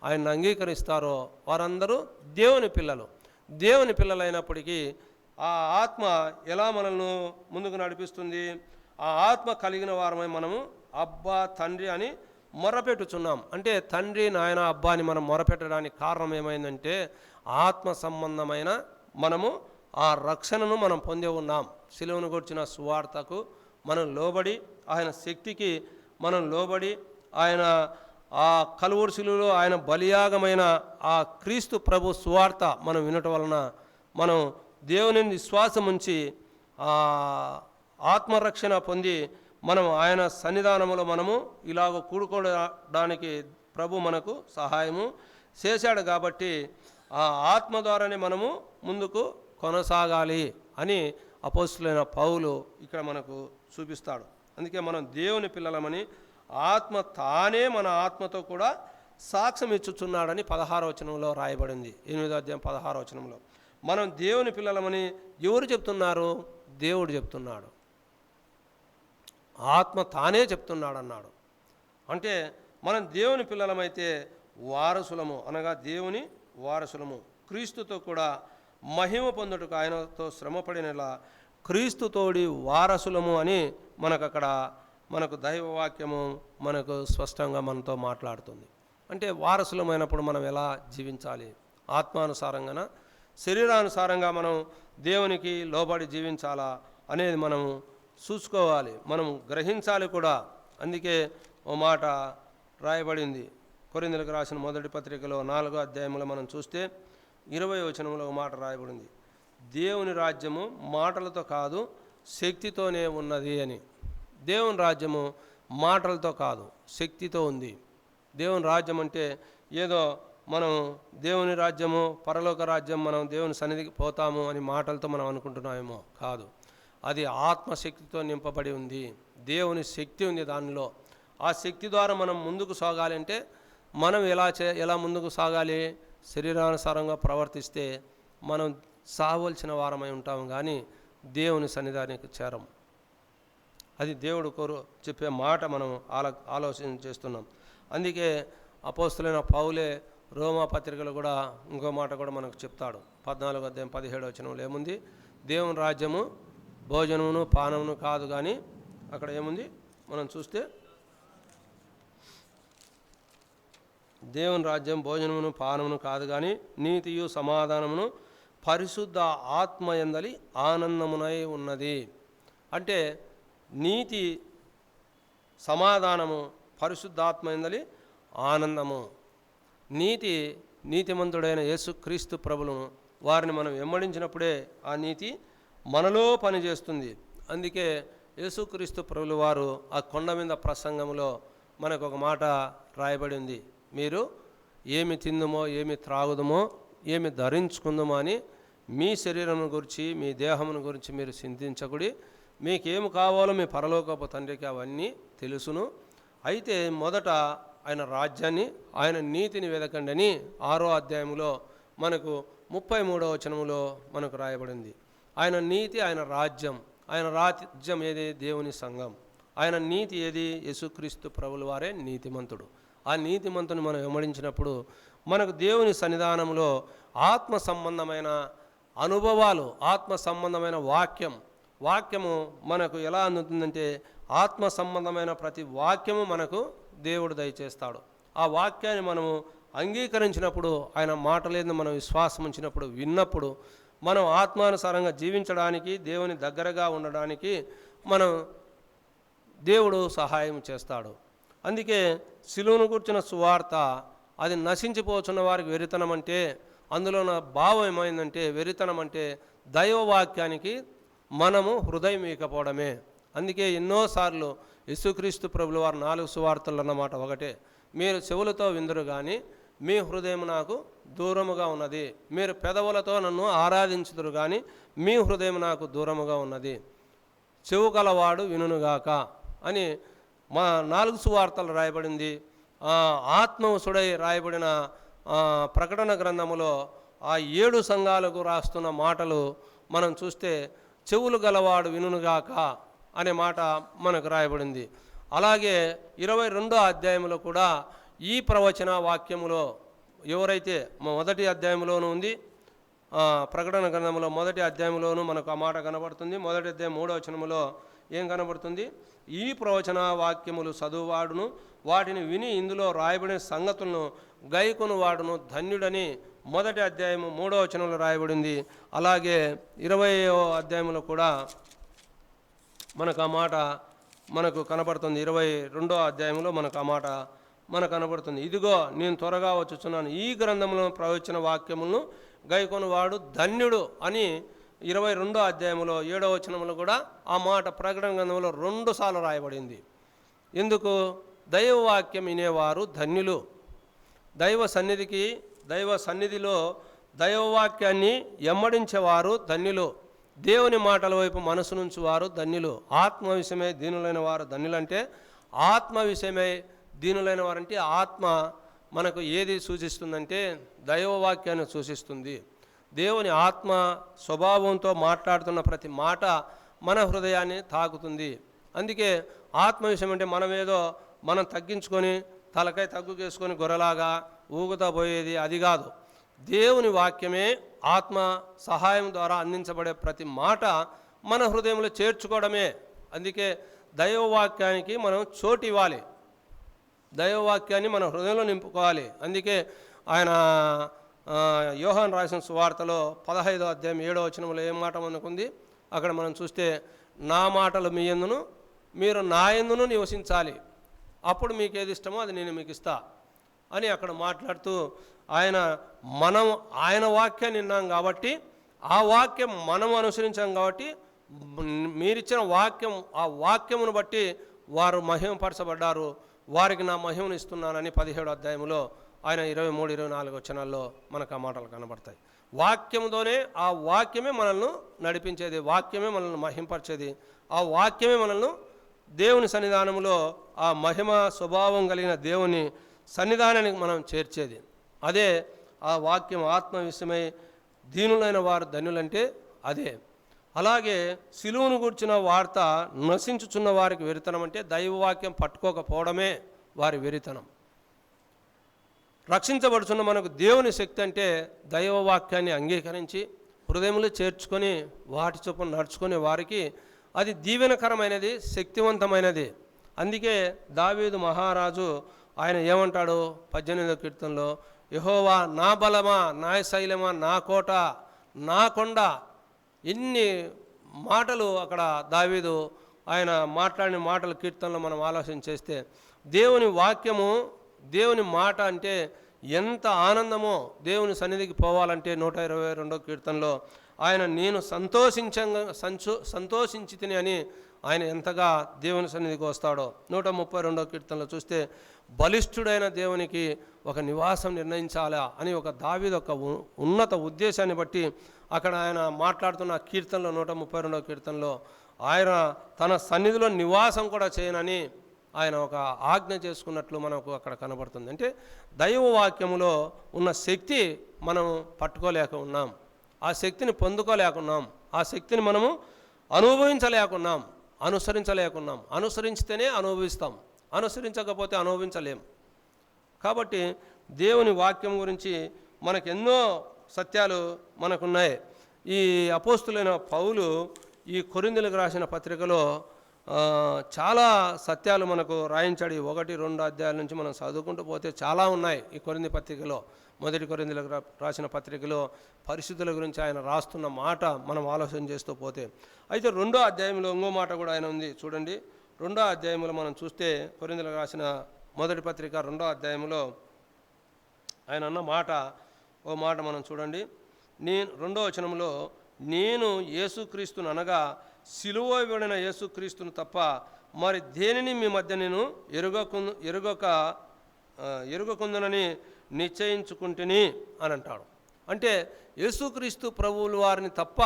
ఆయన్ని అంగీకరిస్తారో వారందరూ దేవుని పిల్లలు. దేవుని పిల్లలైనప్పటికీ ఆ ఆత్మ ఎలా మనల్ని ముందుకు నడిపిస్తుంది? ఆ ఆత్మ కలిగిన వారమై మనము అబ్బా తండ్రి అని మొరపెట్టుచున్నాం. అంటే తండ్రి నాయన అబ్బా అని మనం మొరపెట్టడానికి కారణం ఏమైందంటే ఆత్మ సంబంధమైన మనము ఆ రక్షణను మనం పొంది ఉన్నాం. సిలువను గుర్చిన సువార్తకు మనం లోబడి, ఆయన శక్తికి మనం లోబడి, ఆయన ఆ కలువరి శిలువలో ఆయన బలియాగమైన ఆ క్రీస్తు ప్రభు సువార్త మనం వినటం వలన మనం దేవుని విశ్వాసం ఉంచి ఆత్మరక్షణ పొంది మనం ఆయన సన్నిధానంలో మనము ఇలాగ కూడుకోవడానికి ప్రభు మనకు సహాయము చేశాడు. కాబట్టి ఆ ఆత్మ ద్వారానే మనము ముందుకు కొనసాగాలి అని అపోస్తులైన పౌలు ఇక్కడ మనకు చూపిస్తాడు. అందుకే మనం దేవుని పిల్లలమని ఆత్మ తానే మన ఆత్మతో కూడా సాక్ష్యం ఇచ్చుచున్నాడని 16వ వచనంలో రాయబడింది. 8వ అధ్యాయం 16వ వచనంలో మనం దేవుని పిల్లలమని ఎవరు చెప్తున్నారు? దేవుడు చెప్తున్నాడు. ఆత్మ తానే చెప్తున్నాడు అన్నాడు. అంటే మనం దేవుని పిల్లలమైతే వారసులము, అనగా దేవుని వారసులము, క్రీస్తుతో కూడా మహిమ పొందుటకు ఆయనతో శ్రమపడినలా క్రీస్తుతోడి వారసులము అని మనకు అక్కడ మనకు దైవవాక్యము మనకు స్పష్టంగా మనతో మాట్లాడుతుంది. అంటే వారసులమైనప్పుడు మనం ఎలా జీవించాలి? ఆత్మానుసారంగా శరీరానుసారంగా మనం దేవునికి లోబడి జీవించాలా అనేది మనం చూసుకోవాలి, మనం గ్రహించాలి కూడా. అందుకే ఓ మాట రాయబడింది కొరింథీయులకు రాసిన 1వ పత్రికలో 4వ అధ్యాయంలో మనం చూస్తే 20వ వచనంలో ఒక మాట రాయబడింది, దేవుని రాజ్యము మాటలతో కాదు శక్తితోనే ఉన్నది అని. దేవుని రాజ్యము మాటలతో కాదు శక్తితో ఉంది. దేవుని రాజ్యం అంటే ఏదో మనం దేవుని రాజ్యము పరలోక రాజ్యం మనం దేవుని సన్నిధికి పోతాము అని మాటలతో మనం అనుకుంటున్నామేమో, కాదు. అది ఆత్మశక్తితో నింపబడి ఉంది. దేవుని శక్తి ఉంది దానిలో. ఆ శక్తి ద్వారా మనం ముందుకు సాగాలంటే మనం ఎలా ముందుకు సాగాలి? శరీరానుసారంగా ప్రవర్తిస్తే మనం సావలసిన వారమై ఉంటాము, కానీ దేవుని సన్నిధానికి చేరం. అది దేవుడు చెప్పే మాట మనం ఆలోచన చేస్తున్నాం. అందుకే అపోస్తులైన పౌలే రోమా పత్రికలు కూడా ఇంకో మాట కూడా మనకు చెప్తాడు. 14వ అధ్యాయం 17వ వచనంలో ఏముంది? దేవుని రాజ్యము భోజనమును పానమును కాదు, కానీ అక్కడ ఏముంది మనం చూస్తే దేవుని రాజ్యం భోజనమును పానమును కాదు, కానీ నీతియు సమాధానమును పరిశుద్ధ ఆత్మయందలి ఆనందమునై ఉన్నది. అంటే నీతి, సమాధానము, పరిశుద్ధాత్మయందలి ఆనందము. నీతిమంతుడైన యేసుక్రీస్తు ప్రభులను వారిని మనం వెంబడించినప్పుడే ఆ నీతి మనలో పనిచేస్తుంది. అందుకే యేసుక్రీస్తు ప్రభులు వారు ఆ కొండ మీద ప్రసంగంలో మనకు ఒక మాట రాయబడి ఉంది, మీరు ఏమి తిందుమో ఏమి త్రాగుదమో ఏమి ధరించుకుందామో అని మీ శరీరం గురించి మీ దేహమును గురించి మీరు చింతించకుడి, మీకేమి కావాలో మీ పరలోకపు తండ్రికి అవన్నీ తెలుసును. అయితే మొదట ఆయన రాజ్యాన్ని ఆయన నీతిని వెదకండి అని 6వ అధ్యాయంలో మనకు 33వ వచనంలో మనకు రాయబడింది. ఆయన నీతి, ఆయన రాజ్యం. ఆయన రాజ్యం ఏది? దేవుని సంఘం. ఆయన నీతి ఏది? యేసుక్రీస్తు ప్రభుల వారే నీతిమంతుడు. ఆ నీతిమంతుని మనం వెంబడించినప్పుడు మనకు దేవుని సన్నిధానంలో ఆత్మ సంబంధమైన అనుభవాలు, ఆత్మ సంబంధమైన వాక్యం, వాక్యము మనకు ఎలా అందుతుందంటే ఆత్మ సంబంధమైన ప్రతి వాక్యము మనకు దేవుడు దయచేస్తాడు. ఆ వాక్యాన్ని మనము అంగీకరించినప్పుడు, ఆయన మాటలేదని మనం విశ్వాసం ఉంచినప్పుడు, విన్నప్పుడు మనం ఆత్మానుసారంగా జీవించడానికి, దేవుని దగ్గరగా ఉండడానికి మనం దేవుడు సహాయం చేస్తాడు. అందుకే సిలువను కూర్చున్న సువార్త అది నశించిపోతున్న వారికి వెరితనం అంటే, అందులో నా భావం ఏమైందంటే, వెరితనం అంటే దైవవాక్యానికి మనము హృదయం ఇకపోవడమే. అందుకే ఎన్నోసార్లు యేసుక్రీస్తు ప్రభుల వారు 4 సువార్తలు అన్నమాట ఒకటే, మీరు చెవులతో విందురు కానీ మీ హృదయం నాకు దూరముగా ఉన్నది, మీరు పెదవులతో నన్ను ఆరాధించుదురు కానీ మీ హృదయం నాకు దూరముగా ఉన్నది, చెవు గలవాడు వినుగాక అని మా 4 సువార్తలు రాయబడింది. ఆత్మవశుడై రాయబడిన ప్రకటన గ్రంథములో ఆ 7 సంఘాలకు రాస్తున్న మాటలు మనం చూస్తే చెవులు గలవాడు వినుగాక అనే మాట మనకు రాయబడింది. అలాగే 22వ అధ్యాయంలో కూడా ఈ ప్రవచన వాక్యములో ఎవరైతే మొదటి అధ్యాయంలోనూ ఉంది, ప్రకటన గ్రంథంలో మొదటి అధ్యాయంలోనూ మనకు ఆ మాట కనబడుతుంది. మొదటి అధ్యాయం 3వ వచనములో ఏం కనబడుతుంది? ఈ ప్రవచన వాక్యములు చదువువాడును వాటిని విని ఇందులో రాయబడిన సంగతులను గైకొను వాడును ధన్యుడని మొదటి అధ్యాయము 3వ వచనంలో రాయబడింది. అలాగే 20వ అధ్యాయంలో కూడా మనకు ఆ మాట మనకు కనబడుతుంది. 22వ అధ్యాయంలో మనకు ఆ మాట మనకు కనబడుతుంది. ఇదిగో నేను త్వరగా వచ్చుచున్నాను, ఈ గ్రంథంలో ప్రవచన వాక్యములను గైకొను వాడు ధన్యుడు అని 22వ అధ్యాయంలో 7వ వచనంలో కూడా ఆ మాట ప్రకటన గ్రంథంలో 2 సార్లు రాయబడింది. ఎందుకు? దైవవాక్యం వినేవారు ధన్యులు. దైవ సన్నిధిలో దైవవాక్యాన్ని ఎమ్మడించేవారు ధన్యులు. దేవుని మాటల వైపు మనసు నుంచి వారు ధన్యులు. ఆత్మ విషయమై దీనులైన వారు ధన్యులు. అంటే ఆత్మ విషయమై దీనులైన వారంటే ఆత్మ మనకు ఏది సూచిస్తుందంటే దైవవాక్యాన్ని సూచిస్తుంది. దేవుని ఆత్మ స్వభావంతో మాట్లాడుతున్న ప్రతి మాట మన హృదయాన్ని తాకుతుంది. అందుకే ఆత్మ విషయం అంటే మనం తగ్గించుకొని తలకాయ తగ్గుకేసుకొని గొర్రెలాగా ఊగుతా పోయేది అది కాదు. దేవుని వాక్యమే ఆత్మ సహాయం ద్వారా అందించబడే ప్రతి మాట మన హృదయంలో చేర్చుకోవడమే. అందుకే దైవవాక్యానికి మనం చోటు ఇవ్వాలి, దైవవాక్యాన్ని మన హృదయంలో నింపుకోవాలి. అందుకే ఆయన యోహాను రాసిన సువార్తలో 15వ అధ్యాయం 7వ వచనంలో ఏం మాట మనకుంది? అక్కడ మనం చూస్తే నా మాటలు మీ యందును మీరు నా యందును నివసించాలి, అప్పుడు మీకు ఏది ఇష్టమో అది నేను మీకు ఇస్తా అని అక్కడ మాట్లాడుతూ ఆయన వాక్యాన్ని విన్నాం కాబట్టి, ఆ వాక్యం మనం అనుసరించాం కాబట్టి మీరిచ్చిన వాక్యం, ఆ వాక్యమును బట్టి వారు మహిమపరచబడ్డారు, వారికి నా మహిమను ఇస్తున్నానని 17వ అధ్యాయంలో ఆయన 23, 24 వచనాల్లో మనకు ఆ మాటలు కనబడతాయి. వాక్యంతోనే ఆ వాక్యమే మనల్ని నడిపించేది, వాక్యమే మనల్ని మహింపరిచేది, ఆ వాక్యమే మనల్ని దేవుని సన్నిధానంలో ఆ మహిమ స్వభావం కలిగిన దేవుని సన్నిధానానికి మనం చేర్చేది. అదే ఆ వాక్యం. ఆత్మ విషయమై దీనులైన వారు ధన్యులంటే అదే. అలాగే సిలువను గూర్చిన వార్త నశించుచున్న వారికి వెరితనం అంటే దైవవాక్యం పట్టుకోకపోవడమే వారి వెరితనం. రక్షించబడుచున్న మనకు దేవుని శక్తి అంటే దైవవాక్యాన్ని అంగీకరించి హృదయంలో చేర్చుకొని వాటి చొప్పున నడుచుకునే వారికి అది దీవెనకరమైనది, శక్తివంతమైనది. అందుకే దావీదు మహారాజు ఆయన ఏమంటాడు 18వ కీర్తనలో, యెహోవా నా బలమా, నా శైలమా, నా కోట, నా కొండ. ఎన్ని మాటలు అక్కడ దావీదు ఆయన మాట్లాడిన మాటలు కీర్తనలో మనం ఆలోచన చేస్తే, దేవుని వాక్యము, దేవుని మాట అంటే ఎంత ఆనందమో. దేవుని సన్నిధికి పోవాలంటే 122వ కీర్తనలో ఆయన నేను సంతోషించి తిని అని ఆయన ఎంతగా దేవుని సన్నిధికి వస్తాడో. 132వ కీర్తనలో చూస్తే బలిష్ఠుడైన దేవునికి ఒక నివాసం నిర్ణయించాలా అని ఒక దావీదు ఒక ఉన్నత ఉద్దేశాన్ని బట్టి అక్కడ ఆయన మాట్లాడుతున్న కీర్తనలో 132వ కీర్తనలో ఆయన తన సన్నిధిలో నివాసం కూడా చేయనని ఆయన ఒక ఆజ్ఞ చేసుకున్నట్లు మనకు అక్కడ కనబడుతుంది. అంటే దైవవాక్యములో ఉన్న శక్తి మనం పట్టుకోలేక ఉన్నాం, ఆ శక్తిని పొందుకోలేకున్నాం, ఆ శక్తిని మనము అనుభవించలేకున్నాం, అనుసరించలేకున్నాం. అనుసరించితేనే అనుభవిస్తాం, అనుసరించకపోతే అనుభవించలేం. కాబట్టి దేవుని వాక్యం గురించి మనకెన్నో సత్యాలు మనకున్నాయి. ఈ అపోస్తులైన పౌలు ఈ కొరింథీయులకు రాసిన పత్రికలో చాలా సత్యాలు మనకు రాయించాడు. 1-2 అధ్యాయాల నుంచి మనం చదువుకుంటూ పోతే చాలా ఉన్నాయి ఈ కొరింథీ పత్రికలో. మొదటి కొరింథీయులకు రాసిన పత్రికలో పరిశుద్ధుల గురించి ఆయన రాస్తున్న మాట మనం ఆలోచన చేస్తూ పోతే, అయితే 2వ అధ్యాయంలో ఇంకో మాట కూడా ఆయన ఉంది చూడండి. 2వ అధ్యాయంలో మనం చూస్తే కొరింథీయులకు రాసిన మొదటి పత్రిక 2వ అధ్యాయంలో ఆయన అన్న మాట, ఓ మాట మనం చూడండి. 2వ వచనంలో, నేను యేసుక్రీస్తును అనగా సిలువ వేయబడిన యేసుక్రీస్తును తప్ప మరి దేనిని మీ మధ్య నేను ఎరుగకుందునని నిశ్చయించుకుంటుని అని అంటాడు. అంటే యేసుక్రీస్తు ప్రభువుల వారిని తప్ప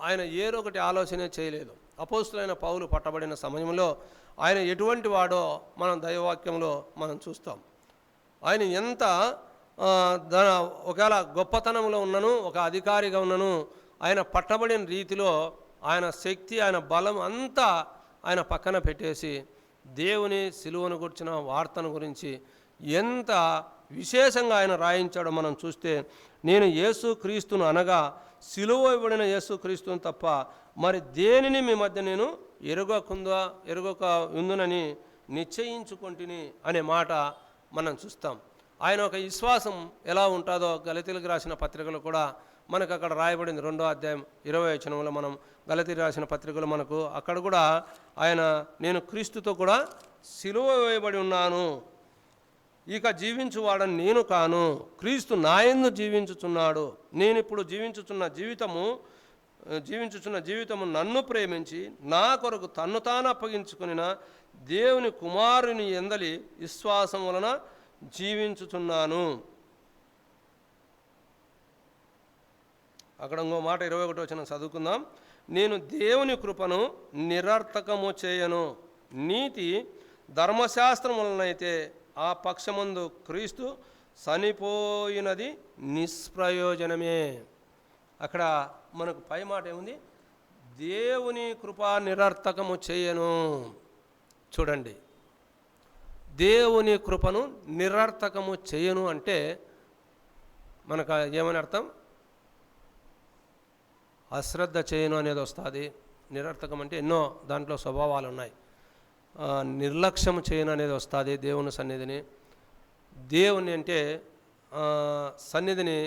ఆయన ఏరొకటి ఆలోచనే చేయలేదు. అపోస్తులైన పౌలు పట్టబడిన సమయంలో ఆయన ఎటువంటి వాడో మనం దైవవాక్యంలో మనం చూస్తాం. ఆయన ఎంత ఒకవేళ గొప్పతనంలో ఉన్నను, ఒక అధికారిగా ఉన్నను, ఆయన పట్టబడిన రీతిలో ఆయన శక్తి, ఆయన బలం అంతా ఆయన పక్కన పెట్టేసి దేవుని సిలువను గురించిన వార్తను గురించి ఎంత విశేషంగా ఆయన రాయించాడో మనం చూస్తే, నేను యేసుక్రీస్తును అనగా సిలువ ఇవ్వబడిన యేసుక్రీస్తును తప్ప మరి దేనిని మీ మధ్య నేను ఎరుగక ఉందునని నిశ్చయించుకుంటుని అనే మాట మనం చూస్తాం. ఆయన ఒక విశ్వాసం ఎలా ఉంటుందో గలతీయులకు రాసిన పత్రికలు కూడా మనకు అక్కడ రాయబడింది. 2వ అధ్యాయం 20వ వచనంలో మనం గలతీయులకు రాసిన పత్రికలు మనకు అక్కడ కూడా ఆయన, నేను క్రీస్తుతో కూడా సిలువ వేయబడి ఉన్నాను, ఇక జీవించువాడని నేను కాను, క్రీస్తు నాయందు జీవించుచున్నాడు, నేను ఇప్పుడు జీవించుచున్న జీవితము నన్ను ప్రేమించి నా కొరకు తన్ను తాను అప్పగించుకుని దేవుని కుమారుని యందలి విశ్వాసం వలన జీవించుచున్నాను. అక్కడ ఇంకో మాట 21వ వచనం చదువుకుందాం. నేను దేవుని కృపను నిరర్థకము చేయను, నీతి ధర్మశాస్త్రం వలనైతే ఆ పక్షమందు క్రీస్తు చనిపోయినది నిష్ప్రయోజనమే. అక్కడ మనకు పై మాట ఏముంది? దేవుని కృప నిరర్థకము చేయను. చూడండి, దేవుని కృపను నిరర్థకము చేయను అంటే మనకు ఏమని అర్థం? అశ్రద్ధ చేయను అనేది వస్తుంది. నిరర్థకం అంటే ఎన్నో దాంట్లో స్వభావాలు ఉన్నాయి. నిర్లక్ష్యం చేయను అనేది వస్తుంది. దేవుని సన్నిధిని, దేవుని అంటే సన్నిధిని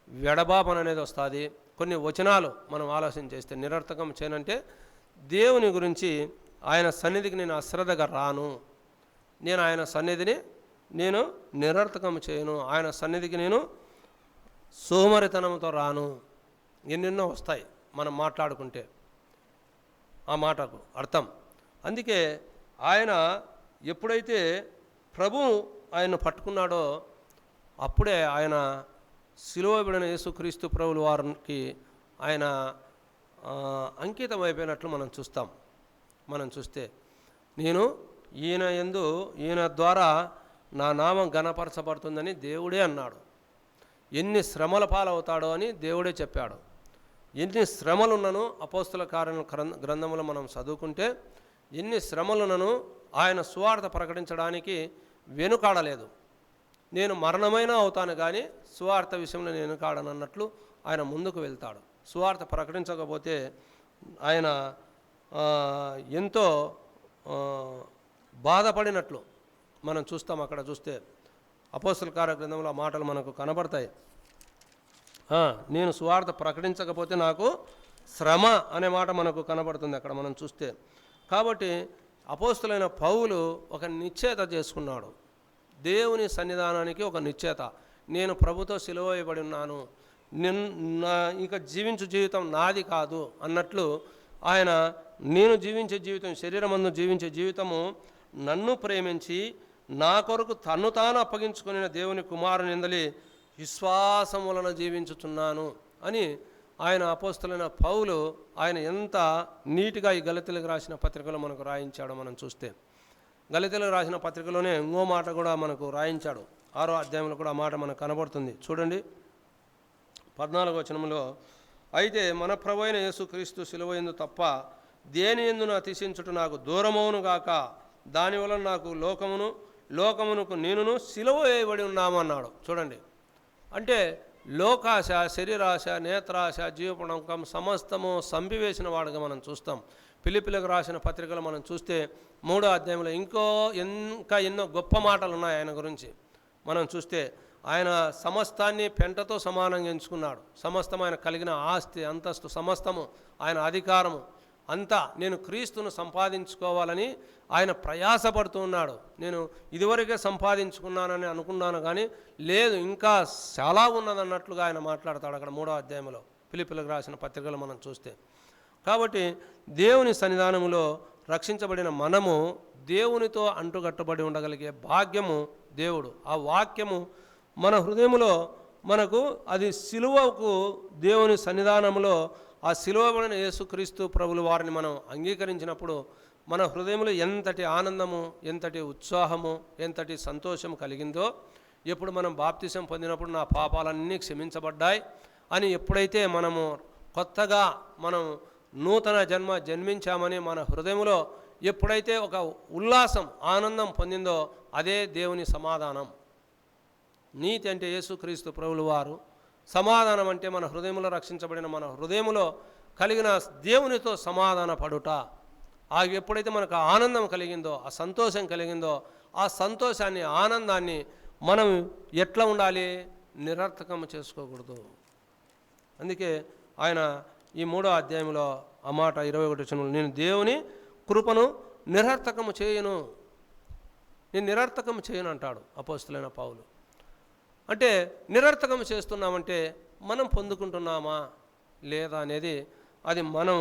వెడబాపన అనేది వస్తుంది. కొన్ని వచనాలు మనం ఆలోచన చేస్తే నిరర్థకం చేయనంటే దేవుని గురించి, ఆయన సన్నిధికి నేను అశ్రద్ధగా రాను, నేను ఆయన సన్నిధిని నేను నిరర్థకం చేయను, ఆయన సన్నిధికి నేను సోమరితనంతో రాను, ఎన్నెన్నో వస్తాయి మనం మాట్లాడుకుంటే ఆ మాటకు అర్థం. అందుకే ఆయన ఎప్పుడైతే ప్రభు ఆయన పట్టుకున్నాడో అప్పుడే ఆయన సిలువ వేయబడిన యేసుక్రీస్తు ప్రభువుల వారికి ఆయన అంకితం అయిపోయినట్లు మనం చూస్తాం. మనం చూస్తే, నేను ఈయన ద్వారా నా నామం ఘనపరచబడుతుందని దేవుడే అన్నాడు. ఎన్ని శ్రమల పాలవుతాడో అని దేవుడే చెప్పాడు. ఎన్ని శ్రమలున్నను అపోస్తుల కార్యాల గ్రంథంలో మనం చదువుకుంటే ఎన్ని శ్రమలున్నను ఆయన సువార్త ప్రకటించడానికి వెనుకాడలేదు. నేను మరణమైనా అవుతాను కానీ సువార్త విషయంలో నేను వెనుకాడనన్నట్లు ఆయన ముందుకు వెళ్తాడు. సువార్త ప్రకటించకపోతే ఆయన ఎంతో బాధపడినట్లు మనం చూస్తాం. అక్కడ చూస్తే అపోస్తుల కార్య గ్రంథంలో ఆ మాటలు మనకు కనబడతాయి. నేను సువార్త ప్రకటించకపోతే నాకు శ్రమ అనే మాట మనకు కనబడుతుంది అక్కడ మనం చూస్తే. కాబట్టి అపోస్తులైన పౌలు ఒక నిశ్చయత చేసుకున్నాడు. దేవుని సన్నిధానానికి ఒక నిశ్చయత, నేను ప్రభుతో సిలువ వేయబడి ఉన్నాను, ఇక జీవించు జీవితం నాది కాదు అన్నట్లు ఆయన, నేను జీవించే జీవితం, శరీరమందు జీవించే జీవితము నన్ను ప్రేమించి నా కొరకు తన్ను తాను అప్పగించుకుని దేవుని కుమారుని యందలి విశ్వాసం వలన జీవించుచున్నాను అని ఆయన అపోస్తలుడైన పౌలు ఆయన ఎంత నీట్గా ఈ గలతీయులకు రాసిన పత్రికలో మనకు రాయించాడో మనం చూస్తే, గలతీయులకు రాసిన పత్రికలోనే ఇంకో మాట కూడా మనకు రాయించాడు. 6వ అధ్యాయంలో కూడా ఆ మాట మనకు కనబడుతుంది. చూడండి 14వ వచనంలో, అయితే మన ప్రభువైన యేసుక్రీస్తు సిలువ యందు తప్ప దేని యందును అతిశయించుట నాకు దూరమవును గాక, దానివల్ల నాకు లోకమునకు నేనును సిలువ వేయబడి ఉన్నాము అన్నాడు. చూడండి, అంటే లోకాశ, శరీరాశ, నేత్రాశ, జీవపణకం సమస్తము సంపివేసిన వాడుగా మనం చూస్తాం. ఫిలిప్పీలకు రాసిన పత్రికలు మనం చూస్తే 3వ అధ్యాయంలో ఇంకా ఎన్నో గొప్ప మాటలు ఉన్నాయి ఆయన గురించి. మనం చూస్తే ఆయన సమస్తాన్ని పెంటతో సమానంగా ఎంచుకున్నాడు. సమస్తమైన కలిగిన ఆస్తి, అంతస్తు, సమస్తము ఆయన అధికారము అంతా నేను క్రీస్తును సంపాదించుకోవాలని ఆయన ప్రయాసపడుతూ ఉన్నాడు. నేను ఇదివరకే సంపాదించుకున్నానని అనుకున్నాను, కానీ లేదు, ఇంకా చాలా ఉన్నదన్నట్లుగా ఆయన మాట్లాడతాడు అక్కడ 3వ అధ్యాయంలో ఫిలిప్పీలకు రాసిన పత్రికలు మనం చూస్తే. కాబట్టి దేవుని సన్నిధానములో రక్షించబడిన మనము దేవునితో అంటుకట్టబడి ఉండగలిగే భాగ్యము దేవుడు, ఆ వాక్యము మన హృదయంలో మనకు, అది సిలువకు దేవుని సన్నిధానంలో ఆ సిలువబడిన యేసుక్రీస్తు ప్రభులు వారిని మనం అంగీకరించినప్పుడు మన హృదయంలో ఎంతటి ఆనందము, ఎంతటి ఉత్సాహము, ఎంతటి సంతోషం కలిగిందో, ఎప్పుడు మనం బాప్తిసం పొందినప్పుడు నా పాపాలన్నీ క్షమించబడ్డాయి అని ఎప్పుడైతే మనము కొత్తగా మనం నూతన జన్మించామని మన హృదయంలో ఎప్పుడైతే ఒక ఉల్లాసం, ఆనందం పొందిందో అదే దేవుని సమాధానం. నీతి అంటే యేసుక్రీస్తు ప్రభులు వారు, సమాధానం అంటే మన హృదయంలో రక్షించబడిన మన హృదయంలో కలిగిన దేవునితో సమాధాన పడుట. ఆ ఎప్పుడైతే మనకు ఆనందం కలిగిందో, ఆ సంతోషం కలిగిందో, ఆ సంతోషాన్ని, ఆనందాన్ని మనం ఎట్లా ఉండాలి? నిరర్థకం చేసుకోకూడదు. అందుకే ఆయన ఈ 3వ అధ్యాయంలో ఆ మాట 21 వచనంలో, నేను దేవుని కృపను నిరర్థకము చేయను, నేను నిరర్థకము చేయను అంటాడు అపోస్తలుడైన పౌలు. అంటే నిరర్థకం చేస్తున్నామంటే మనం పొందుకుంటున్నామా లేదా అనేది, అది మనం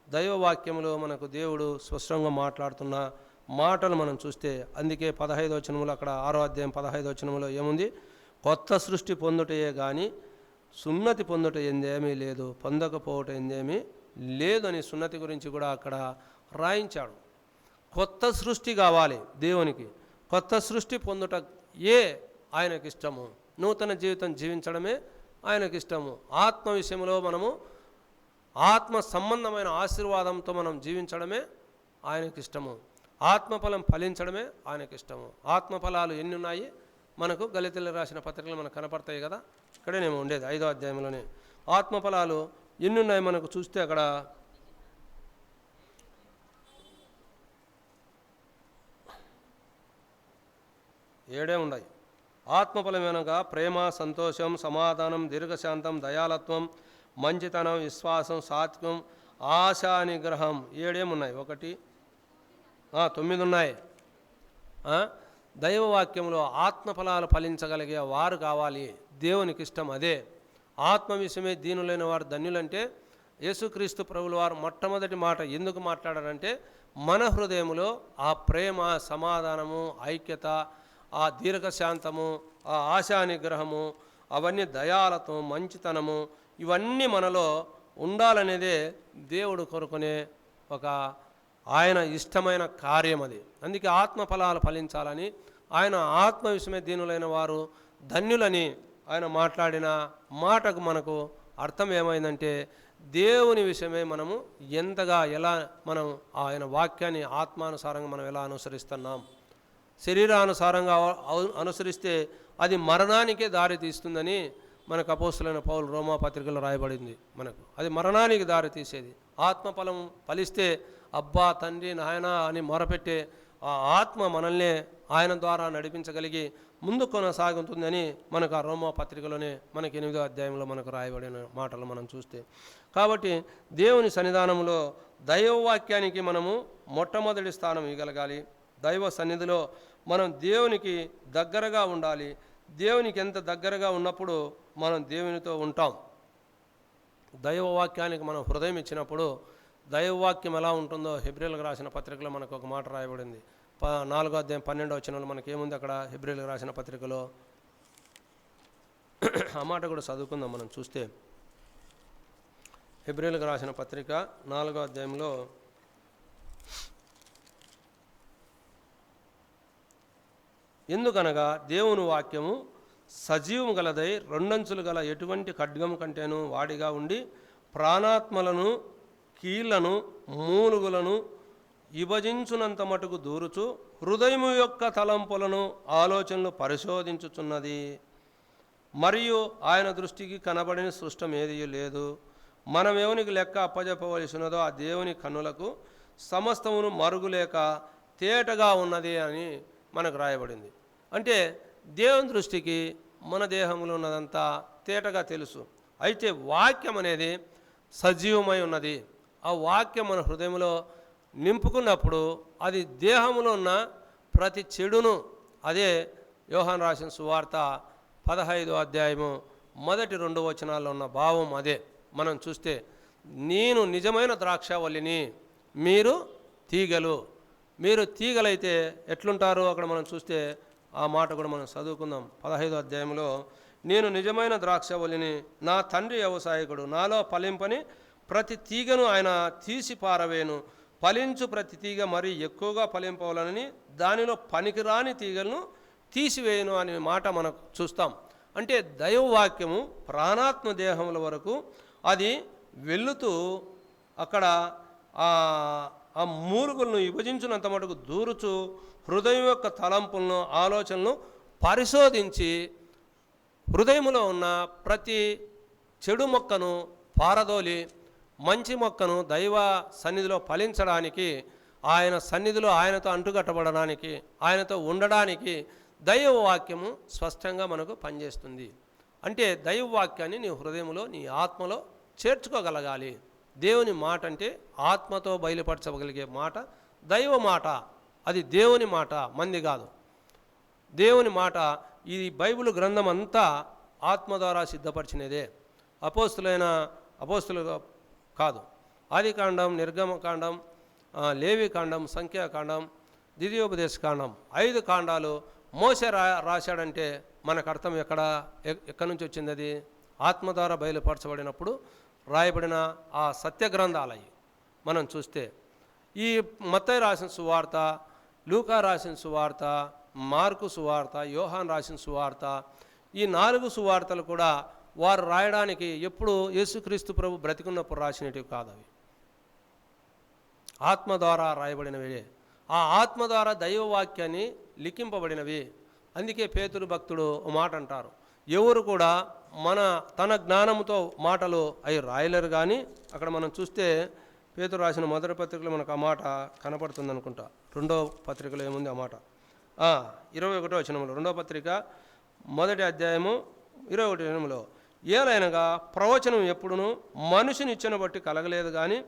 దైవవాక్యంలో మనకు దేవుడు స్పష్టంగా మాట్లాడుతున్న మాటలు మనం చూస్తే, అందుకే 15వ వచనంలో, అక్కడ 6వ అధ్యాయం 15వ వచనంలో ఏముంది? కొత్త సృష్టి పొందుటయే కానీ సున్నతి పొందుట ఎందేమీ లేదు, పొందకపోవటం ఎందేమీ లేదు అని సున్నతి గురించి కూడా అక్కడ రాయించాడు. కొత్త సృష్టి కావాలి దేవునికి, కొత్త సృష్టి పొందుట ఆయనకి ఇష్టము, నూతన జీవితం జీవించడమే ఆయనకి ఇష్టము. ఆత్మ విషయంలో మనము ఆత్మ సంబంధమైన ఆశీర్వాదంతో మనం జీవించడమే ఆయనకి ఇష్టము. ఆత్మఫలం ఫలించడమే ఆయనకి ఇష్టము. ఆత్మఫలాలు ఎన్ని ఉన్నాయి మనకు? గళితీయులకు రాసిన పత్రికలు మనకు కనపడతాయి కదా, ఇక్కడేనేమో ఉండేది 5వ అధ్యాయంలోనే. ఆత్మఫలాలు ఎన్ని ఉన్నాయి మనకు చూస్తే అక్కడ 7 ఉన్నాయి. ఆత్మఫలం వెనక ప్రేమ, సంతోషం, సమాధానం, దీర్ఘశాంతం, దయాలత్వం, మంచితనం, విశ్వాసం, సాత్వం, ఆశా, నిగ్రహం. 7 ఉన్నాయి. 9 ఉన్నాయి. దైవవాక్యంలో ఆత్మఫలాలు ఫలించగలిగే వారు కావాలి, దేవునికి ఇష్టం అదే. ఆత్మ విషయమే దీనులైన వారు ధన్యులంటే యేసుక్రీస్తు ప్రభుల వారు మొట్టమొదటి మాట ఎందుకు మాట్లాడారంటే, మన హృదయంలో ఆ ప్రేమ, సమాధానము, ఐక్యత, ఆ దీర్ఘశాంతము, ఆ ఆశా నిగ్రహము, అవన్నీ దయాలతో, మంచితనము, ఇవన్నీ మనలో ఉండాలనేదే దేవుడు కోరుకునే ఒక ఆయన ఇష్టమైన కార్యం అది. అందుకే ఆత్మఫలాలు ఫలించాలని, ఆయన ఆత్మ విషయమే దీనులైన వారు ధన్యులని ఆయన మాట్లాడిన మాటకు మనకు అర్థం ఏమైందంటే, దేవుని విషయమే మనము ఎలా మనం ఆయన వాక్యాన్ని ఆత్మానుసారంగా మనం ఎలా అనుసరిస్తున్నాం. శరీరానుసారంగా అనుసరిస్తే అది మరణానికే దారి తీస్తుందని మనకు అపోస్తలుడైన పౌలు రోమా పత్రికలో రాయబడింది. మనకు అది మరణానికి దారి తీసేది. ఆత్మఫలం ఫలిస్తే అబ్బా, తండ్రి, నాయన అని మొరపెట్టే ఆ ఆత్మ మనల్నే ఆయన ద్వారా నడిపించగలిగి ముందు కొనసాగుతుందని మనకు ఆ రోమా పత్రికలోనే మనకి 8వ అధ్యాయంలో మనకు రాయబడిన మాటలు మనం చూస్తే. కాబట్టి దేవుని సన్నిధానంలో దైవవాక్యానికి మనము మొట్టమొదటి స్థానం ఇవ్వగలగాలి. దైవ సన్నిధిలో మనం దేవునికి దగ్గరగా ఉండాలి. దేవునికి ఎంత దగ్గరగా ఉన్నప్పుడు మనం దేవునితో ఉంటాం. దైవవాక్యానికి మనం హృదయం ఇచ్చినప్పుడు దైవవాక్యం ఎలా ఉంటుందో హెబ్రీయులకు రాసిన పత్రికలో మనకు ఒక మాట రాయబడింది. 4వ అధ్యాయం 12వ వచనంలో మనకేముంది అక్కడ హెబ్రీయులకు రాసిన పత్రికలో? ఆ మాట కూడా చదువుకుందాం మనం చూస్తే. హెబ్రీయులకు రాసిన పత్రిక 4వ అధ్యాయంలో ఎందుకనగా దేవుని వాక్యము సజీవము గలదై రెండంచులు గల ఎటువంటి ఖడ్గము కంటేను వాడిగా ఉండి ప్రాణాత్మలను, కీళ్లను, మూలుగులను విభజించునంత మటుకు దూరుచు హృదయము యొక్క తలంపులను, ఆలోచనలు పరిశోధించుచున్నది. మరియు ఆయన దృష్టికి కనబడిన సృష్టం ఏదీ లేదు. మనం ఎవనికి లెక్క అప్పజెప్పవలసినదో ఆ దేవుని కన్నులకు సమస్తమును మరుగులేక తేటగా ఉన్నది అని మనకు రాయబడింది. అంటే దేవుని దృష్టికి మన దేహంలో ఉన్నదంతా తేటగా తెలుసు. అయితే వాక్యం అనేది సజీవమై ఉన్నది. ఆ వాక్యం మన హృదయంలో నింపుకున్నప్పుడు అది దేహంలో ఉన్న ప్రతి చెడును, అదే యోహాను రాసిన సువార్త 15వ అధ్యాయము 1-2 వచనాల్లో ఉన్న భావం అదే. మనం చూస్తే, నేను నిజమైన ద్రాక్షావల్లిని, మీరు తీగలు. మీరు తీగలైతే ఎట్లుంటారు అక్కడ మనం చూస్తే ఆ మాట కూడా మనం చదువుకుందాం. 15వ అధ్యాయంలో, నేను నిజమైన ద్రాక్షవల్లిని, నా తండ్రి వ్యవసాయకుడు, నాలో ఫలింపని ప్రతి తీగను ఆయన తీసి పారవేను, ఫలించు ప్రతి తీగ మరీ ఎక్కువగా ఫలింపవాలని దానిలో పనికిరాని తీగలను తీసివేయను అనే మాట మనం చూస్తాం. అంటే దైవవాక్యము ప్రాణాత్మ దేహముల వరకు అది వెళుతూ అక్కడ ఆ మూలుగులను విభజించినంత మటుకు దూరుచు హృదయం యొక్క తలంపులను, ఆలోచనలను పరిశోధించి హృదయంలో ఉన్న ప్రతి చెడు మొక్కను పారదోలి మంచి మొక్కను దైవ సన్నిధిలో ఫలించడానికి, ఆయన సన్నిధిలో ఆయనతో అంటుకట్టబడడానికి, ఆయనతో ఉండడానికి దైవవాక్యము స్పష్టంగా మనకు పనిచేస్తుంది. అంటే దైవవాక్యాన్ని నీ హృదయంలో, నీ ఆత్మలో చేర్చుకోగలగాలి. దేవుని మాట అంటే ఆత్మతో బయలుపరచగలిగే మాట దైవ మాట. అది దేవుని మాట, మంది కాదు. దేవుని మాట. ఈ బైబిల్ గ్రంథం అంతా ఆత్మ ద్వారా సిద్ధపరిచినదే. అపోస్తులు కాదు. ఆదికాండం, నిర్గమకాండం, లేవికాండం, సంఖ్యాకాండం, ద్వితీయోపదేశకాండం, 5 కాండాలు మోసే రాశాడంటే మనకు అర్థం ఎక్కడి నుంచి వచ్చింది? అది ఆత్మ ద్వారా బయలుపరచబడినప్పుడు రాయబడిన ఆ సత్య గ్రంథాలయ్యి. మనం చూస్తే ఈ మత్తయి రాసిన సువార్త, లూకా రాసిన సువార్త, మార్కు సువార్త, యోహాను రాసిన సువార్త, ఈ 4 సువార్తలు కూడా వారు రాయడానికి ఎప్పుడు యేసుక్రీస్తు ప్రభు బ్రతికున్నప్పుడు రాసినవి కాదు. అవి ఆత్మ ద్వారా రాయబడినవి. ఆ ఆత్మ ద్వారా దైవవాక్యాన్ని లిఖింపబడినవి. అందుకే పేతురు భక్తుడు ఒక మాట అంటారు, ఎవరు కూడా తన జ్ఞానంతో మాటలు అవి రాయలేరు. కానీ అక్కడ మనం చూస్తే పేతురు రాసిన మొదటి పత్రికలో మనకు ఆ మాట కనపడుతుంది అనుకుంటా. 2వ పత్రికలో ఏముంది ఆ మాట? 21వ వచనంలో, 2వ పత్రిక 1వ అధ్యాయము 21వ వచనంలో, ఏలైనగా ప్రవచనం ఎప్పుడును మనుషుని ఇచ్చను బట్టి కలగలేదు, కానీ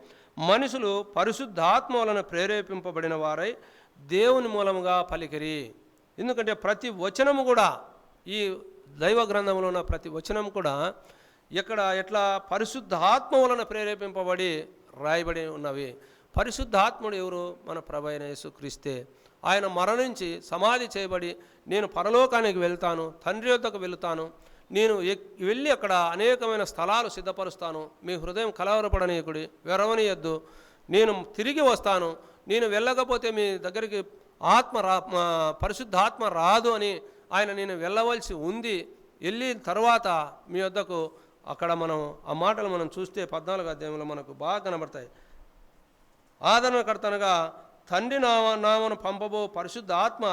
మనుషులు పరిశుద్ధాత్మ వలన ప్రేరేపింపబడిన వారై దేవుని మూలముగా పలికిరి. ఎందుకంటే ప్రతి వచనము కూడా, ఈ దైవ గ్రంథంలో ఉన్న ప్రతి వచనం కూడా ఎట్లా పరిశుద్ధాత్మ వలన ప్రేరేపింపబడి రాయబడి ఉన్నవి. పరిశుద్ధాత్ముడు ఎవరు? మన ప్రభు అయిన యేసుక్రీస్తే. ఆయన మరణించి సమాధి చేయబడి, నేను పరలోకానికి వెళ్తాను, తండ్రి యొద్దకు వెళుతాను, నేను వెళ్ళి అక్కడ అనేకమైన స్థలాలు సిద్ధపరుస్తాను, మీ హృదయం కలవరపడనీయకుడి, వెరవనీయద్దు, నేను తిరిగి వస్తాను, నేను వెళ్ళకపోతే మీ దగ్గరికి పరిశుద్ధాత్మ రాదు అని ఆయన నేను వెళ్ళవలసి ఉంది, వెళ్ళిన తర్వాత మీ వద్దకు అక్కడ మనం ఆ మాటలు మనం చూస్తే 14వ అధ్యాయంలో మనకు బాగా కనబడతాయి. ఆదరణకర్తనగా తండ్రి నామను పంపబో పరిశుద్ధ ఆత్మ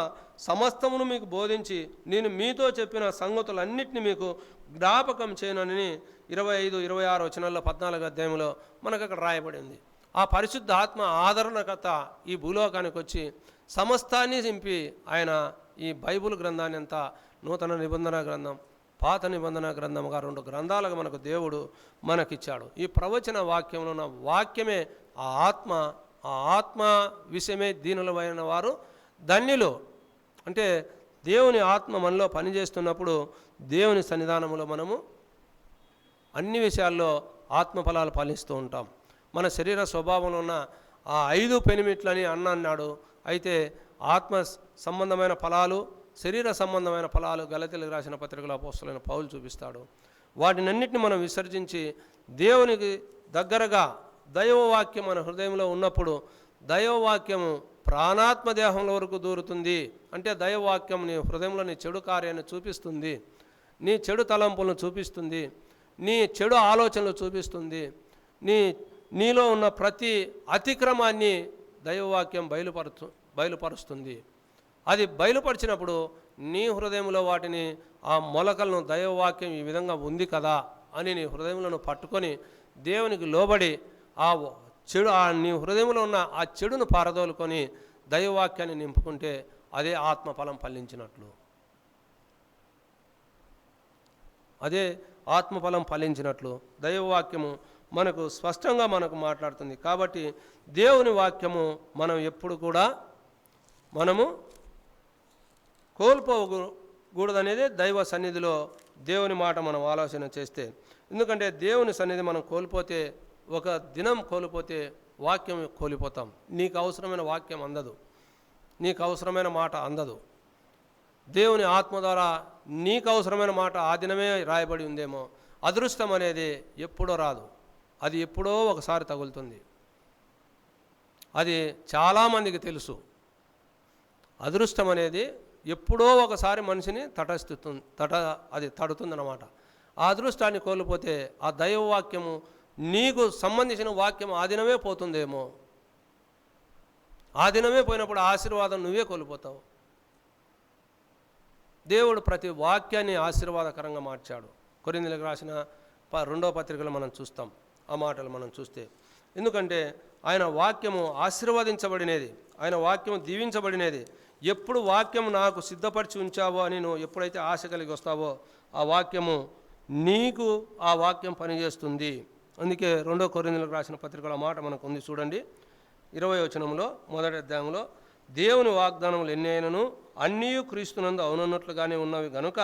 సమస్తమును మీకు బోధించి నేను మీతో చెప్పిన సంగతులన్నింటినీ మీకు జ్ఞాపకం చేయనని 25, 26 వచనాల్లో 14వ అధ్యాయంలో మనకు అక్కడ రాయబడింది. ఆ పరిశుద్ధ ఆత్మ ఆదరణకర్త ఈ భూలోకానికి వచ్చి సమస్తాన్ని చింపి ఆయన ఈ బైబిల్ గ్రంథాన్ని అంతా, నూతన నిబంధన గ్రంథం, పాత నిబంధన గ్రంథంగా 2 గ్రంథాలుగా మనకు దేవుడు మనకిచ్చాడు. ఈ ప్రవచన వాక్యంలో ఉన్న వాక్యమే ఆ ఆత్మ విషయమే దీనులమైన వారు ధన్యులు. అంటే దేవుని ఆత్మ మనలో పనిచేస్తున్నప్పుడు దేవుని సన్నిధానంలో మనము అన్ని విషయాల్లో ఆత్మఫలాలు ఫలిస్తూ ఉంటాం. మన శరీర స్వభావంలో ఉన్న ఆ 5 పెనిమిట్లని అన్నాడు. అయితే ఆత్మ సంబంధమైన ఫలాలు, శరీర సంబంధమైన ఫలాలు గలతీయులకు రాసిన పత్రికలో అపోస్తలుడైన పౌలు చూపిస్తాడు. వాటినన్నిటిని మనం విసర్జించి దేవునికి దగ్గరగా దైవవాక్యం మన హృదయంలో ఉన్నప్పుడు దైవవాక్యము ప్రాణాత్మ దేహంలో వరకు దూరుతుంది. అంటే దైవవాక్యం నీ హృదయంలో నీ చెడు కార్యాన్ని చూపిస్తుంది, నీ చెడు తలంపులను చూపిస్తుంది, నీ చెడు ఆలోచనలు చూపిస్తుంది, నీలో ఉన్న ప్రతి అతిక్రమాన్ని దైవవాక్యం బయలుపరుస్తుంది. అది బయలుపరిచినప్పుడు నీ హృదయంలో వాటిని ఆ మొలకలను దైవవాక్యం ఈ విధంగా ఉంది కదా అని నీ హృదయంలో పట్టుకొని దేవునికి లోబడి ఆ చెడు నీ హృదయంలో ఉన్న ఆ చెడును పారదోలుకొని దైవవాక్యాన్ని నింపుకుంటే అదే ఆత్మఫలం ఫలించినట్లు. అదే ఆత్మఫలం ఫలించినట్లు దైవవాక్యము మనకు స్పష్టంగా మనకు మాట్లాడుతుంది. కాబట్టి దేవుని వాక్యము మనం ఎప్పుడు కూడా మనము కోల్పోకూడదనేది దైవ సన్నిధిలో దేవుని మాట మనం ఆలోచన చేస్తే. ఎందుకంటే దేవుని సన్నిధి మనం కోల్పోతే, ఒక దినం కోల్పోతే వాక్యం కోల్పోతాం. నీకు అవసరమైన వాక్యం అందదు, నీకు అవసరమైన మాట అందదు. దేవుని ఆత్మ ద్వారా నీకు అవసరమైన మాట ఆ దినమే రాయబడి ఉందేమో. అదృష్టం అనేది ఎప్పుడో రాదు, అది ఎప్పుడో ఒకసారి తగులుతుంది. అది చాలామందికి తెలుసు. అదృష్టం అనేది ఎప్పుడో ఒకసారి మనిషిని అది తడుతుందన్నమాట. ఆ అదృష్టాన్ని కోల్పోతే ఆ దైవవాక్యము నీకు సంబంధించిన వాక్యం ఆ దినమే పోతుందేమో. ఆ దినమే పోయినప్పుడు ఆశీర్వాదం నువ్వే కోల్పోతావు. దేవుడు ప్రతి వాక్యాన్ని ఆశీర్వాదకరంగా మార్చాడు. కొరింథీయులకు రాసిన 2వ పత్రికలో మనం చూస్తాం ఆ మాటలు మనం చూస్తే. ఎందుకంటే ఆయన వాక్యము ఆశీర్వదించబడినది, ఆయన వాక్యము దీవించబడినది. ఎప్పుడు వాక్యం నాకు సిద్ధపరిచి ఉంచావో అని నువ్వు ఎప్పుడైతే ఆశ కలిగి వస్తావో ఆ వాక్యము నీకు ఆ వాక్యం పనిచేస్తుంది. అందుకే 2వ కొరింథీయులకు రాసిన పత్రికలో మాట మనకు ఉంది చూడండి, 20వ వచనంలో మొదటి అధ్యాయంలో, దేవుని వాగ్దానములు ఎన్ని అయినను అన్నీ క్రీస్తునందు అవునన్నట్లుగానే ఉన్నవి గనుక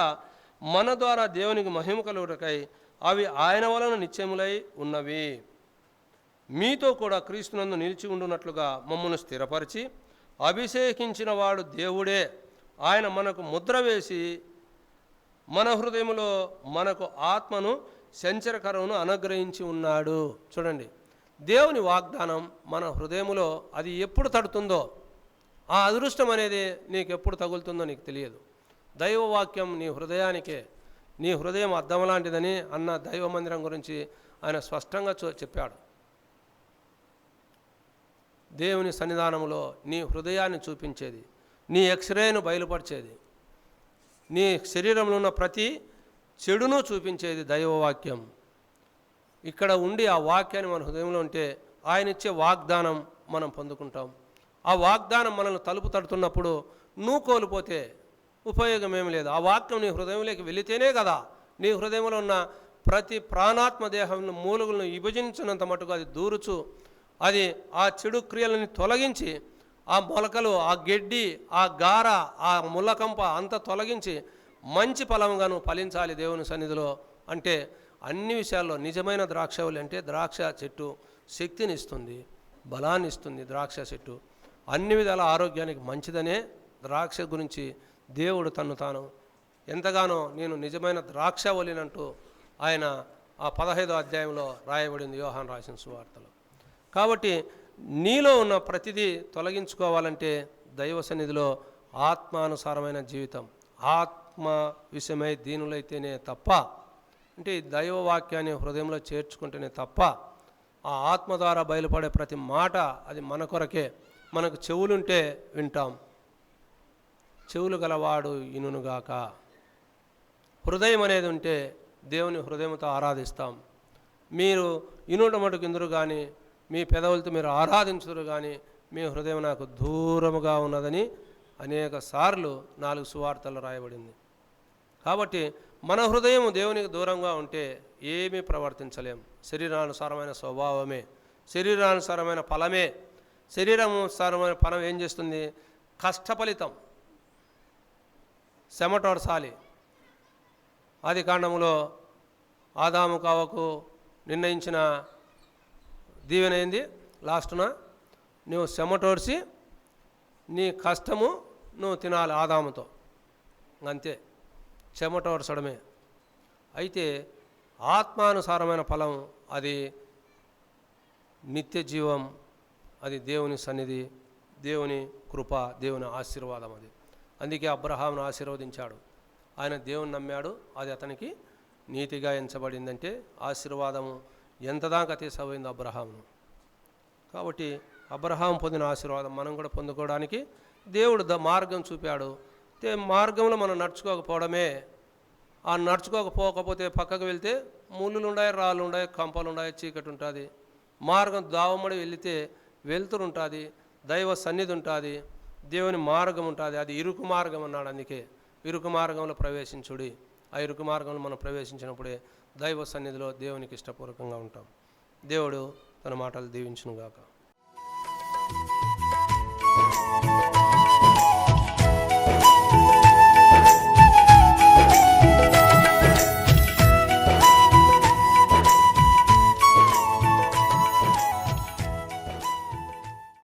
మన ద్వారా దేవునికి మహిమ కలుగుటకై అవి ఆయన వలన నిశ్చయములై ఉన్నవి. మీతో కూడా క్రీస్తునందు నిలిచి ఉండునట్లుగా మమ్మల్ని స్థిరపరిచి అభిషేకించిన వాడు దేవుడే. ఆయన మనకు ముద్ర వేసి మన హృదయంలో మనకు ఆత్మను సంచరకరమును అనుగ్రహించి ఉన్నాడు. చూడండి, దేవుని వాగ్దానం మన హృదయంలో అది ఎప్పుడు తడుతుందో, ఆ అదృష్టం అనేది నీకు ఎప్పుడు తగులుతుందో నీకు తెలియదు. దైవవాక్యం నీ హృదయానికే, నీ హృదయం అద్దం లాంటిదని అన్న దైవ మందిరం గురించి ఆయన స్పష్టంగా చెప్పాడు. దేవుని సన్నిధానంలో నీ హృదయాన్ని చూపించేది, నీ ఎక్స్రేను బయలుపరిచేది, నీ శరీరంలో ఉన్న ప్రతి చెడును చూపించేది దైవవాక్యం. ఇక్కడ ఉండి ఆ వాక్యాన్ని మన హృదయంలో ఉంటే ఆయన ఇచ్చే వాగ్దానం మనం పొందుకుంటాం. ఆ వాగ్దానం మనల్ని తలుపు తడుతున్నప్పుడు నువ్వు కోల్పోతే ఉపయోగం ఏమి లేదు. ఆ వాక్యం నీ హృదయంలోకి వెళితేనే కదా నీ హృదయంలో ఉన్న ప్రతి ప్రాణాత్మ దేహం మూలుగులను విభజించినంత మటుకు అది దూరుచు, అది ఆ చెడు క్రియలని తొలగించి, ఆ మొలకలు, ఆ గడ్డి, ఆ గార, ఆ ముళ్ళకంప అంతా తొలగించి మంచి ఫలంగా నువ్వు ఫలించాలి దేవుని సన్నిధిలో. అంటే అన్ని విషయాల్లో నిజమైన ద్రాక్షవల్లి అంటే ద్రాక్ష చెట్టు శక్తిని ఇస్తుంది, బలాన్ని ఇస్తుంది. ద్రాక్ష చెట్టు అన్ని విధాల ఆరోగ్యానికి మంచిదనే ద్రాక్ష గురించి దేవుడు తన్ను తాను ఎంతగానో నేను నిజమైన ద్రాక్షవల్లినంటూ ఆయన ఆ 15వ అధ్యాయంలో రాయబడింది యోహాను రాసిన సువార్తలో. కాబట్టి నీలో ఉన్న ప్రతిదీ తొలగించుకోవాలంటే దైవ సన్నిధిలో ఆత్మానుసారమైన జీవితం, ఆత్మ విషయమై దీనులైతేనే తప్ప, అంటే దైవవాక్యాన్ని హృదయంలో చేర్చుకుంటేనే తప్ప, ఆ ఆత్మ ద్వారా బయలుపడే ప్రతి మాట అది మన కొరకే. మనకు చెవులుంటే వింటాం, చెవులు గలవాడు ఇనుగాక. హృదయం అనేది ఉంటే దేవుని హృదయంతో ఆరాధిస్తాం. మీరు ఇనుట మటుకు ఇందురు కానీ మీ పెదవులతో మీరు ఆరాధించుదురు కానీ మీ హృదయం నాకు దూరముగా ఉన్నదని అనేక సార్లు 4 సువార్తలు రాయబడింది. కాబట్టి మన హృదయం దేవునికి దూరంగా ఉంటే ఏమీ ప్రవర్తించలేం. శరీరానుసారమైన స్వభావమే, శరీరానుసారమైన ఫలమే. శరీరానుసారమైన ఫలం ఏం చేస్తుంది? కష్టఫలితం, చెమటోడసాలి. ఆది కాండములో ఆదాము కావకు నిర్ణయించిన దీవెన ఏంది? లాస్టున నువ్వు చెమటోడ్చి నీ కష్టము నువ్వు తినాలి ఆదాముతో, అంతే, చెమటోడ్చడమే. అయితే ఆత్మానుసారమైన ఫలం అది నిత్య జీవం, అది దేవుని సన్నిధి, దేవుని కృప, దేవుని ఆశీర్వాదం. అది అందుకే అబ్రహామును ఆశీర్వదించాడు. ఆయన దేవుని నమ్మాడు, అది అతనికి నీతిగా ఎంచబడిందంటే ఆశీర్వాదము ఎంతదాకా తీసుకుపోయింది అబ్రహామును. కాబట్టి అబ్రహాం పొందిన ఆశీర్వాదం మనం కూడా పొందుకోవడానికి దేవుడు మార్గం చూపాడు. అయితే మార్గంలో మనం నడుచుకోకపోవడమే. ఆ నడుచుకోకపోతే పక్కకు వెళ్తే ముళ్ళులు ఉన్నాయి, రాళ్ళు ఉన్నాయి, కంపలు ఉన్నాయి, చీకటి ఉంటుంది. మార్గం దావమడి వెళితే వెలుతురు ఉంటుంది, దైవ సన్నిధి ఉంటుంది, దేవుని మార్గం ఉంటుంది. అది ఇరుకు మార్గం అన్నాడు. అందుకే ఇరుకు మార్గంలో ప్రవేశించుడి. ఆ ఇరుకు మార్గంలో మనం ప్రవేశించినప్పుడే దైవ సన్నిధిలో దేవునికి ఇష్టపూర్వకంగా ఉంటాం. దేవుడు తన మాటలు దీవించునుగాక.